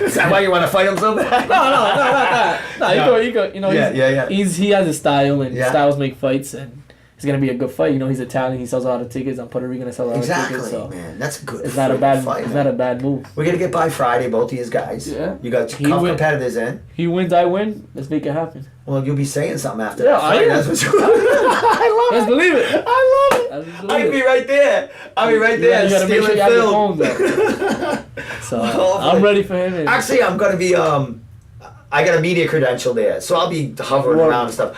Is that why you want to fight him so bad? No, not that. No, you go. Yeah. He has a style, and Yeah. styles make fights, and it's gonna be a good fight. He's Italian. He sells a lot of tickets. I'm Puerto Rican. I sell a lot of tickets. Exactly, So man. That's a good. it's not a bad fight. It's not a bad move. We're gonna get by Friday, both of these guys. Yeah. You got He tough win- competitors in. He wins, I win. Let's make it happen. Well, you'll be saying something after Yeah, that fight. I am. That's what you. I love Let's it. believe it. I love Let's it. believe I'll it. be right there. I'll be right there. You gotta make sure you have your phones film. up. So Hopefully. I'm ready for him. Actually, I'm gonna be I got a media credential there, so I'll be hovering Well- around and stuff.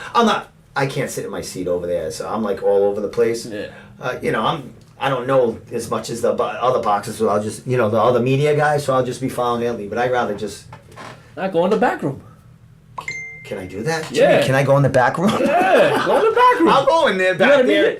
I can't sit in my seat over there, so I'm all over the place. Yeah. I don't know as much as the other boxers, so I'll just the other media guys, so I'll just be following Anthony. But I'd rather just. I go in the back room. Can I do that? Yeah. Jimmy, can I go in the back room? Yeah, go in the back room. I'll go in there You got back a there.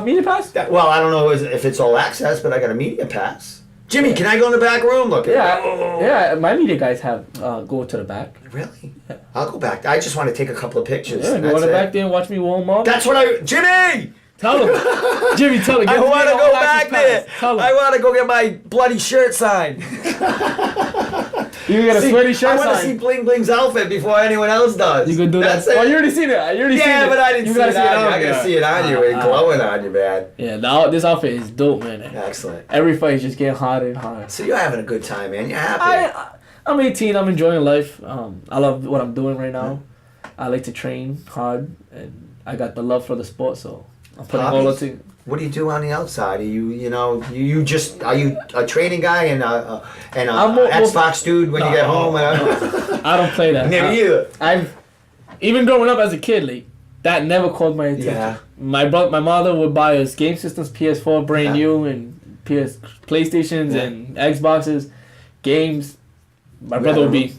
media pass? Well, I don't know if it's all access, but I got a media pass. Jimmy, can I go in the back room? Look. Yeah. My media guys have go to the back. Really? I'll go back. I just want to take a couple of pictures. Yeah, and go in that's the it. back there and watch me warm up. That's what Jimmy! Tell him, Jimmy. Tell him. I Get want to the go all back access there. pass. Tell him. I want to go get my bloody shirt signed. You get a sweaty shirt I want to signed. see Bling Bling's outfit before anyone else does. You could do That's that. it. Oh, you already seen it. You already seen it. Yeah, but I didn't You see gotta it on you. I yeah. gotta see it on you. It's glowing on you, man. Yeah, this outfit is dope, man. Excellent. Every fight is just getting hotter and hotter. So you're having a good time, man. You're happy. I'm 18. I'm enjoying life. I love what I'm doing right now. I like to train hard, and I got the love for the sport, so I'm putting all Hobbies? the What do you do on the outside? Are you just are you a training guy and a Xbox dude when you get home? I don't play that. Never either. I've even growing up as a kid, like that never caught my attention. Yeah. My mother would buy us game systems, PS4 brand new, and PlayStations and Xboxes, games. My brother would be.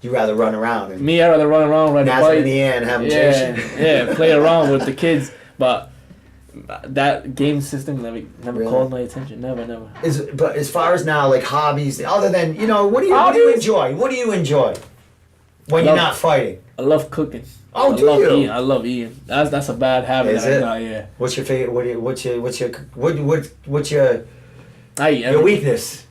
You rather run around and Me, I'd rather run around, ride a Nazareth bike. in the air and have them chasing. Yeah, play around with the kids, but that game system never Really? called my attention. Never. But as far as now, like hobbies, other than what do you Hobbies? enjoy? What do you enjoy when you're not fighting? I love cooking. Oh, I do love you? Eating. I love eating. That's a bad habit. Is that I it? got, yeah. What's your favorite? What's your I eat your everything. weakness?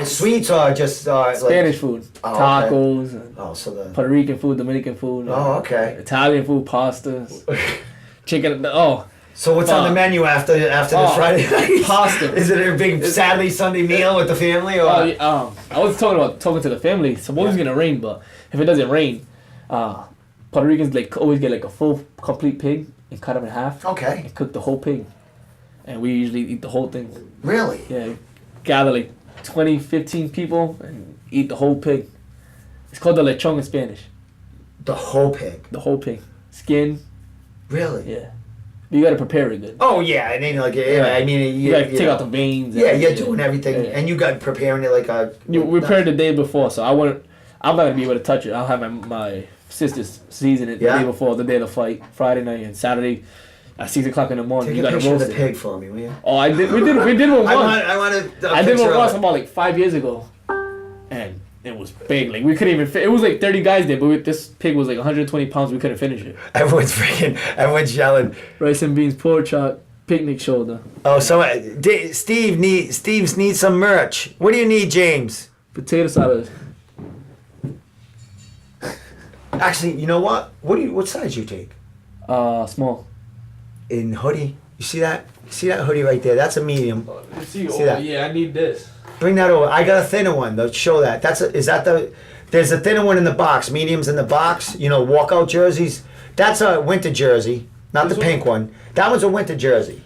Sweets or just Spanish food, Oh, okay. tacos, and so the Puerto Rican food, Dominican food. Oh, okay. Italian food, pastas, chicken. Oh, So what's on the menu after the Friday night? Pasta. Is it a big Saturday Sunday meal with the family or? I was talking to the family. Supposedly it's gonna rain, but if it doesn't rain, Puerto Ricans always get a full complete pig and cut them in half Okay. and cook the whole pig, and we usually eat the whole thing. Really? Yeah, gather 20, 15 people and eat the whole pig. It's called the lechon in Spanish. The whole pig. The whole pig, skin. Really? Yeah, you gotta prepare it good. Oh yeah, and then I mean You gotta take out the veins. Yeah, you're doing everything, Yeah. and you got preparing it like a. We prepared the day before, so I I'm not gonna be able to touch it. I'll have my sisters season it the day before, the day of the fight, Friday night and Saturday at 6:00 in the morning. Take you a gotta picture of roast the it. pig for me, will you? Oh, I did. We did one once. I did one once about like 5 years ago, and it was big. Like we couldn't even fit. It was like 30 guys there, but this pig was like 120 pounds. We couldn't finish it. Everyone's yelling. Rice and beans, pork chop, picnic shoulder. Oh, so Steve needs some merch. What do you need, James? Potato salad. Actually, you know what? What size you take? Small. In hoodie. You see that? See that hoodie right there? That's a medium. See that? Yeah, I need this. Bring that over. I got a thinner one. They'll show that. There's a thinner one in the box. Mediums in the box. You know, walkout jerseys. That's a winter jersey, not the pink one. That one's a winter jersey.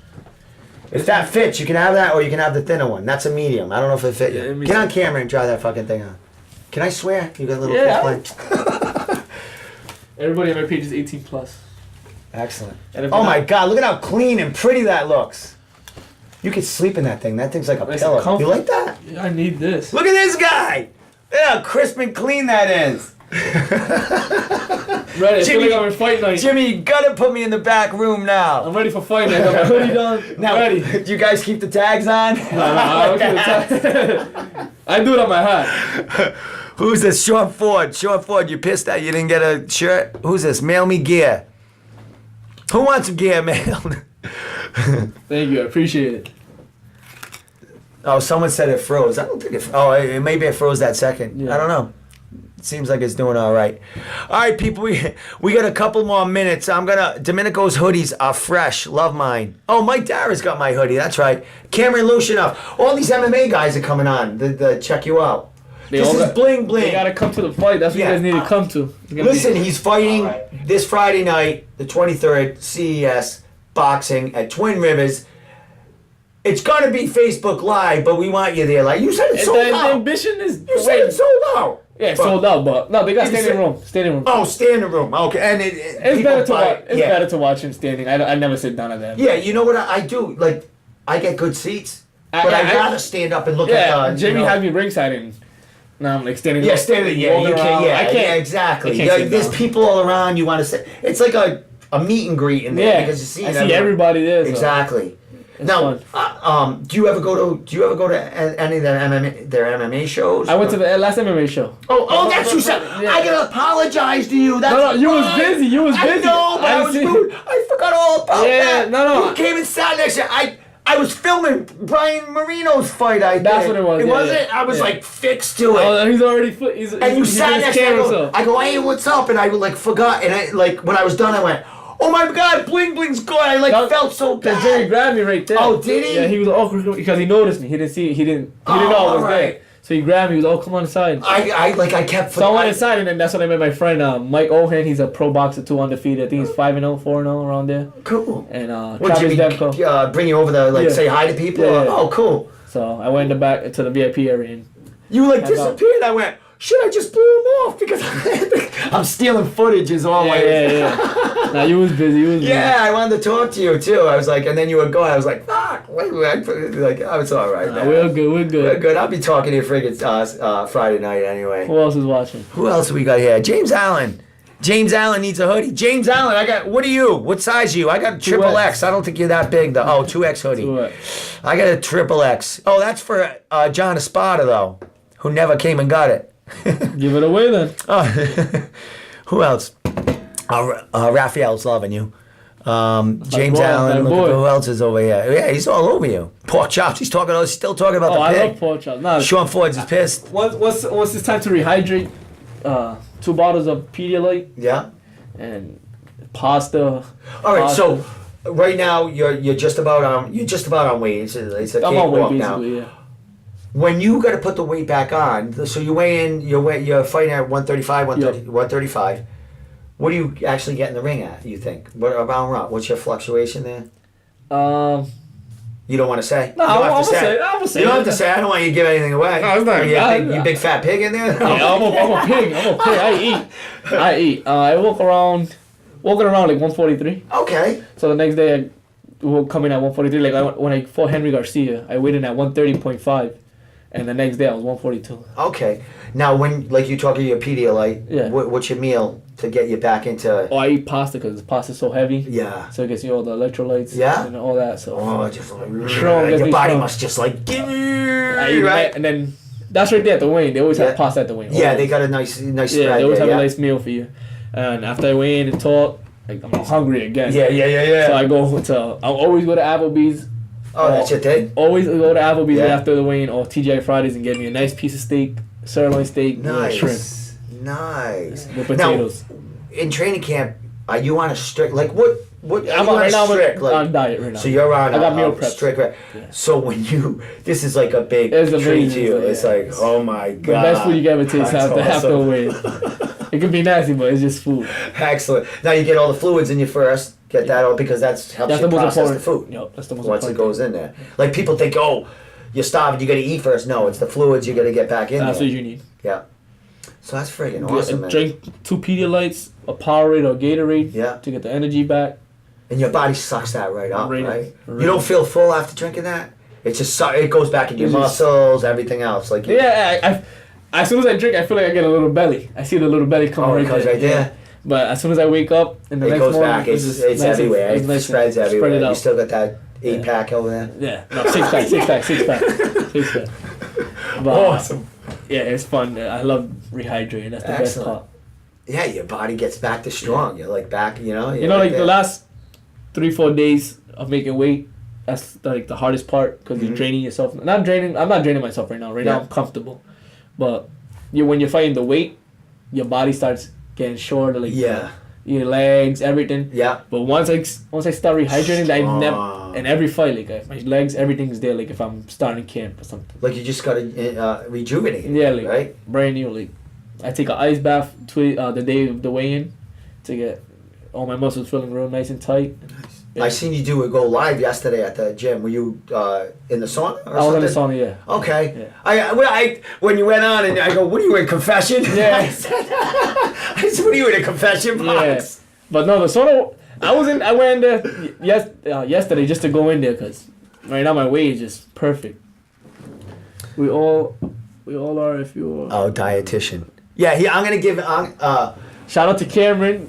If that fits, you can have that, or you can have the thinner one. That's a medium. I don't know if it fit you. Get on camera and try that fucking thing on. Can I swear? You got a little play. Everybody on my page is 18 plus. Excellent. Oh my God! Look at how clean and pretty that looks. You could sleep in that thing. That thing's like a pillow. You like that? Yeah, I need this. Look at this guy. Look how crisp and clean that is. Ready? Jimmy, I'm in fight night. Jimmy, you gotta put me in the back room now. I'm ready for fight night. I got my hoodie done. Now, ready. Do you guys keep the tags on? No, I don't keep the tags. I do it on my hat. Who's this? Sean Ford. Sean Ford, you pissed that you didn't get a shirt? Who's this? Mail me gear. Who wants some gear mailed? Thank you. I appreciate it. Oh, someone said it froze. I don't think it. Oh, maybe it froze that second. Yeah. I don't know. It seems like it's doing all right. All right, people. We got a couple more minutes. Domenico's hoodies are fresh. Love mine. Oh, Mike Dara's got my hoodie. That's right. Cameron Lushinoff. All these MMA guys are coming on to check you out. This is Bling Bling. They gotta come to the fight. That's what you guys need to come to. Listen, he's fighting this Friday night, the 23rd, CES boxing at Twin Rivers. It's gonna be Facebook Live, but we want you there. Like you said, it's sold out. The ambition is. You said it's sold out. Yeah, it's sold out, but no, they got standing room. Standing room. Oh, standing room. Okay, and it's better to watch. It's better to watch him standing. I never sit down at that. Yeah, you know what I do? Like, I get good seats, but I'd rather stand up and look at. Jamie had me ringside and. Now I'm like standing. Yeah, standing. Yeah, you can't. Yeah, I can't. Yeah, exactly. There's people all around. You want to sit. It's like a meet and greet in there because you see. I see everybody there. So. Exactly. Now, do you ever go to any of their MMA shows? I went to the last MMA show. Oh, that's you said. Yeah. I gotta apologize to you. That's no, you was busy. You was busy. I know, but I was rude. I forgot all about that. No. You came and sat next to I was filming Brian Marino's fight. That's what it was. It wasn't. I was like fixed to it. Oh, he's already. And you sat next to me. I go, hey, what's up? And I like forgot. And when I was done, I went, oh my God, Bling Bling's gone. I felt so bad. Jerry grabbed me right there. Oh, did he? Yeah, he was awkward because he noticed me. He didn't see. He didn't know I was there. So he grabbed me. He was, come on inside. I kept. So I went inside, and then that's when I met my friend Mike Ohan. He's a pro boxer too, undefeated. I think he's 5-0, 4-0 around there. Cool. And Travis Demko. Bring you over there, say hi to people. Yeah. Oh, cool. So I went in the back to the VIP area. And you disappeared. I went. Shit, I just blew him off because I'm stealing footage as always. Yeah. Nah, you was busy. Yeah, I wanted to talk to you too. I was like, and then you were going. I was like, fuck. It's all right. Nah, we're good. We're good. I'll be talking to you friggin' Friday night anyway. Who else is watching? Who else we got here? James Allen. James Allen needs a hoodie. James Allen, what are you? What size are you? I got a triple X. I don't think you're that big though. Oh, 2X hoodie. 2X. I got a triple X. Oh, that's for John Espada though, who never came and got it. Give it away then. Who else? Raphael's loving you. James Allen. Look at who else is over here. Yeah, he's all over you. Pork chops. He's still talking about the pig. I love pork chops. Nah, Sean Ford's is pissed. Once it's time to rehydrate, 2 bottles of Pedialyte. Yeah. And pasta. All right, so right now you're just about on weight. It's a cakewalk now. Yeah. When you got to put the weight back on, so you weigh in, you're fighting at 135, 135. What do you actually get in the ring at, you think? What's your fluctuation there? You don't want to say? No, I'm going to say. You don't have to say. I don't want you to give anything away. No, it's not. You big fat pig in there? Yeah, I'm a pig. I eat. I walking around like 143. Okay. So the next day I will come in at 143. Like when I fought Henry Garcia, I weighed in at 130.5. and the next day I was 142. Okay. Now, when like you talking your Pedialyte, Yeah. what's your meal to get you back into? Oh, I eat pasta because the pasta's so heavy. Yeah. So it gets you all the electrolytes. Yeah? And all that. So Oh, just like Strong, your gets me body strong. must just like give me I eat right. that, and then that's right there at the weigh-in. They always Yeah. have pasta at the weigh-in. Yeah, Always. they got a nice Yeah, spread they always there, have yeah. a nice meal for you. And after I weigh in and talk, like, I'm hungry again. Yeah. So I go to, I'll always go to Applebee's. Oh, that's your thing? Always go to Applebee's Yeah. right after the weigh-in or TGI Fridays and get me a nice piece of steak, sirloin steak, with shrimp, Nice. with potatoes. Now, in training camp, are you on a strict, like what I'm on right now. strict, I'm like, on diet right now. so you're on I got a meal prep. strict, Yeah. so when this is like a big It's treat amazing, to you, yeah. it's like, oh my The God. best food you can ever taste That's after awesome. a weigh-in. It can be nasty, but it's just food. Excellent. Now you get all the fluids in you first, get that all, because helps That's you the most process important the food. Yep, that's the most Once it important goes in there. Like people think, oh, you're starving, you gotta eat first. No, it's the fluids you gotta get back in That's there. what you need. Yeah. So that's friggin' awesome, man. Drink 2 Pedialytes, a Powerade or Gatorade Yeah. to get the energy back. And your body sucks that right up, Right. right? You don't feel full after drinking that? It just it goes back in your It's just- muscles, everything else. Like Yeah, as soon as I drink, I feel like I get a little belly. I see the little belly coming Oh, it right comes there. right there? Yeah. But as soon as I wake up in the it next goes morning, back. It's just nice and- everywhere. it's It nice and spreads everywhere. Spread it You out. still got that 8-pack over there? Yeah, no, 6-pack, 6-pack, 6-pack, 6-pack. But, Awesome. Yeah, it's fun. I love rehydrating. That's the Excellent. best part. Yeah, your body gets back to strong. You're like back, you know? You know, like the last 3-4 days of making weight, that's like the hardest part because you're draining yourself. I'm not draining myself right now. Right now I'm comfortable, but when you're fighting the weight, your body starts getting shorter. Like your legs, everything. Yeah. But once I start rehydrating, I never Strong. in every fight my legs, everything's there. Like if I'm starting camp or something. Like you just gotta rejuvenate. Yeah, like right. brand new. Like I take an ice bath the day of the weigh-in to get all my muscles feeling real nice and tight. I seen you go live yesterday at the gym. Were you in the sauna or I was something? in the sauna, yeah. Okay. Yeah. I when you went on and I go, what are you in confession? Yeah. I said, what are you in a confession box? Yeah. But no, the sauna. I went in there yesterday just to go in there because right now my weight is just perfect. We all are if you are. Oh, dietitian. Yeah, I'm gonna give. Shout out to Cameron,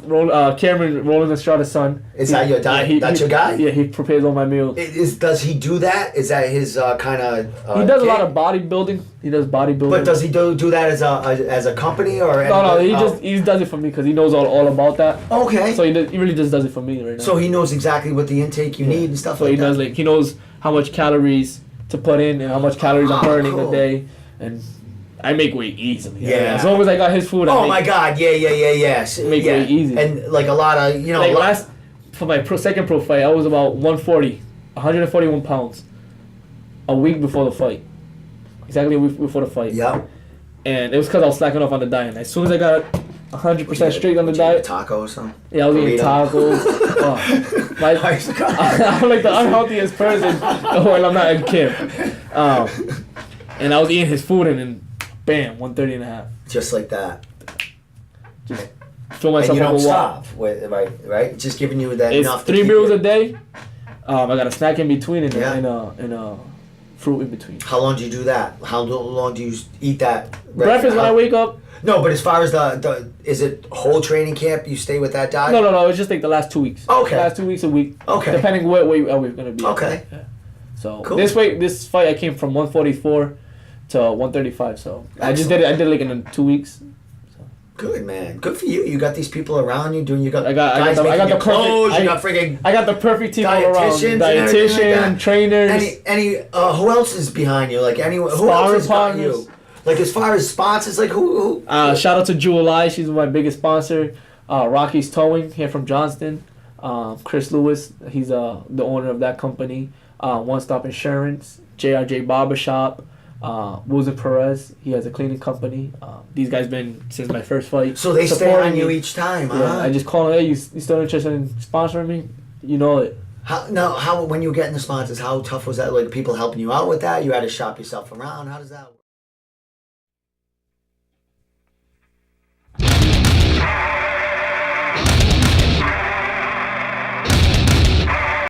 Cameron Roland Estrada's son. Is that your diet? That's your guy? Yeah, he prepares all my meals. Does he do that? Is that his kind of? He does a lot of bodybuilding. He does bodybuilding. But does he do that as a company or? No. He does it for me because he knows all about that. Okay. So he really just does it for me right now. So he knows exactly what the intake you need and stuff so like that. So he knows how much calories to put in and how much calories I'm burning a day, and I make weight easily. Yeah. As long as I got his food. Oh my God! Yes. Make weight easy. And like a lot of last for my second pro fight, I was about 141 pounds, a week before the fight. Exactly a week before the fight. Yep. And it was because I was slacking off on the diet. As soon as I got 100% straight on the diet. Taco or something? Yeah, I was eating tacos. I'm like the unhealthiest person when I'm not in camp. And I was eating his food and then, bam, 130 and a half. Just like that. Just fill myself and you don't up with stop, right? Just giving you that it's enough. 3 meals a day. I got a snack in between and Yeah. a fruit in between. How long do you do that? How long do you eat that? Breakfast when I wake up. No, but as far as the is it whole training camp? You stay with that diet? No. It's just like the last 2 weeks. Okay. Last 2 weeks a week. Okay. Depending what weight are we gonna be. Okay. Yeah. So Cool. this fight I came from 144 to 135. So I just did it. I did it like in 2 weeks. Good, man. Good for you. You got these people around you doing. You got I got guys the making your perfect. clothes. You got friggin' I got the perfect team all around. dietitians and everything like Dietitian, that. trainers. Any who else is behind you? Like anyone who else Sparring has got partners. you? Like as far as sponsors, like who? Shout out to Jewel Eye. She's my biggest sponsor. Rocky's Towing here from Johnston. Chris Lewis. He's the owner of that company. One Stop Insurance. JRJ Barbershop. Wilson Perez. He has a cleaning company. These guys been since my first fight. So they stay supporting on you me. each time, Yeah, huh? I just call them. Hey, you still interested in sponsoring me? You know it. How when you were getting the sponsors, how tough was that? Like people helping you out with that? You had to shop yourself around. How does that work?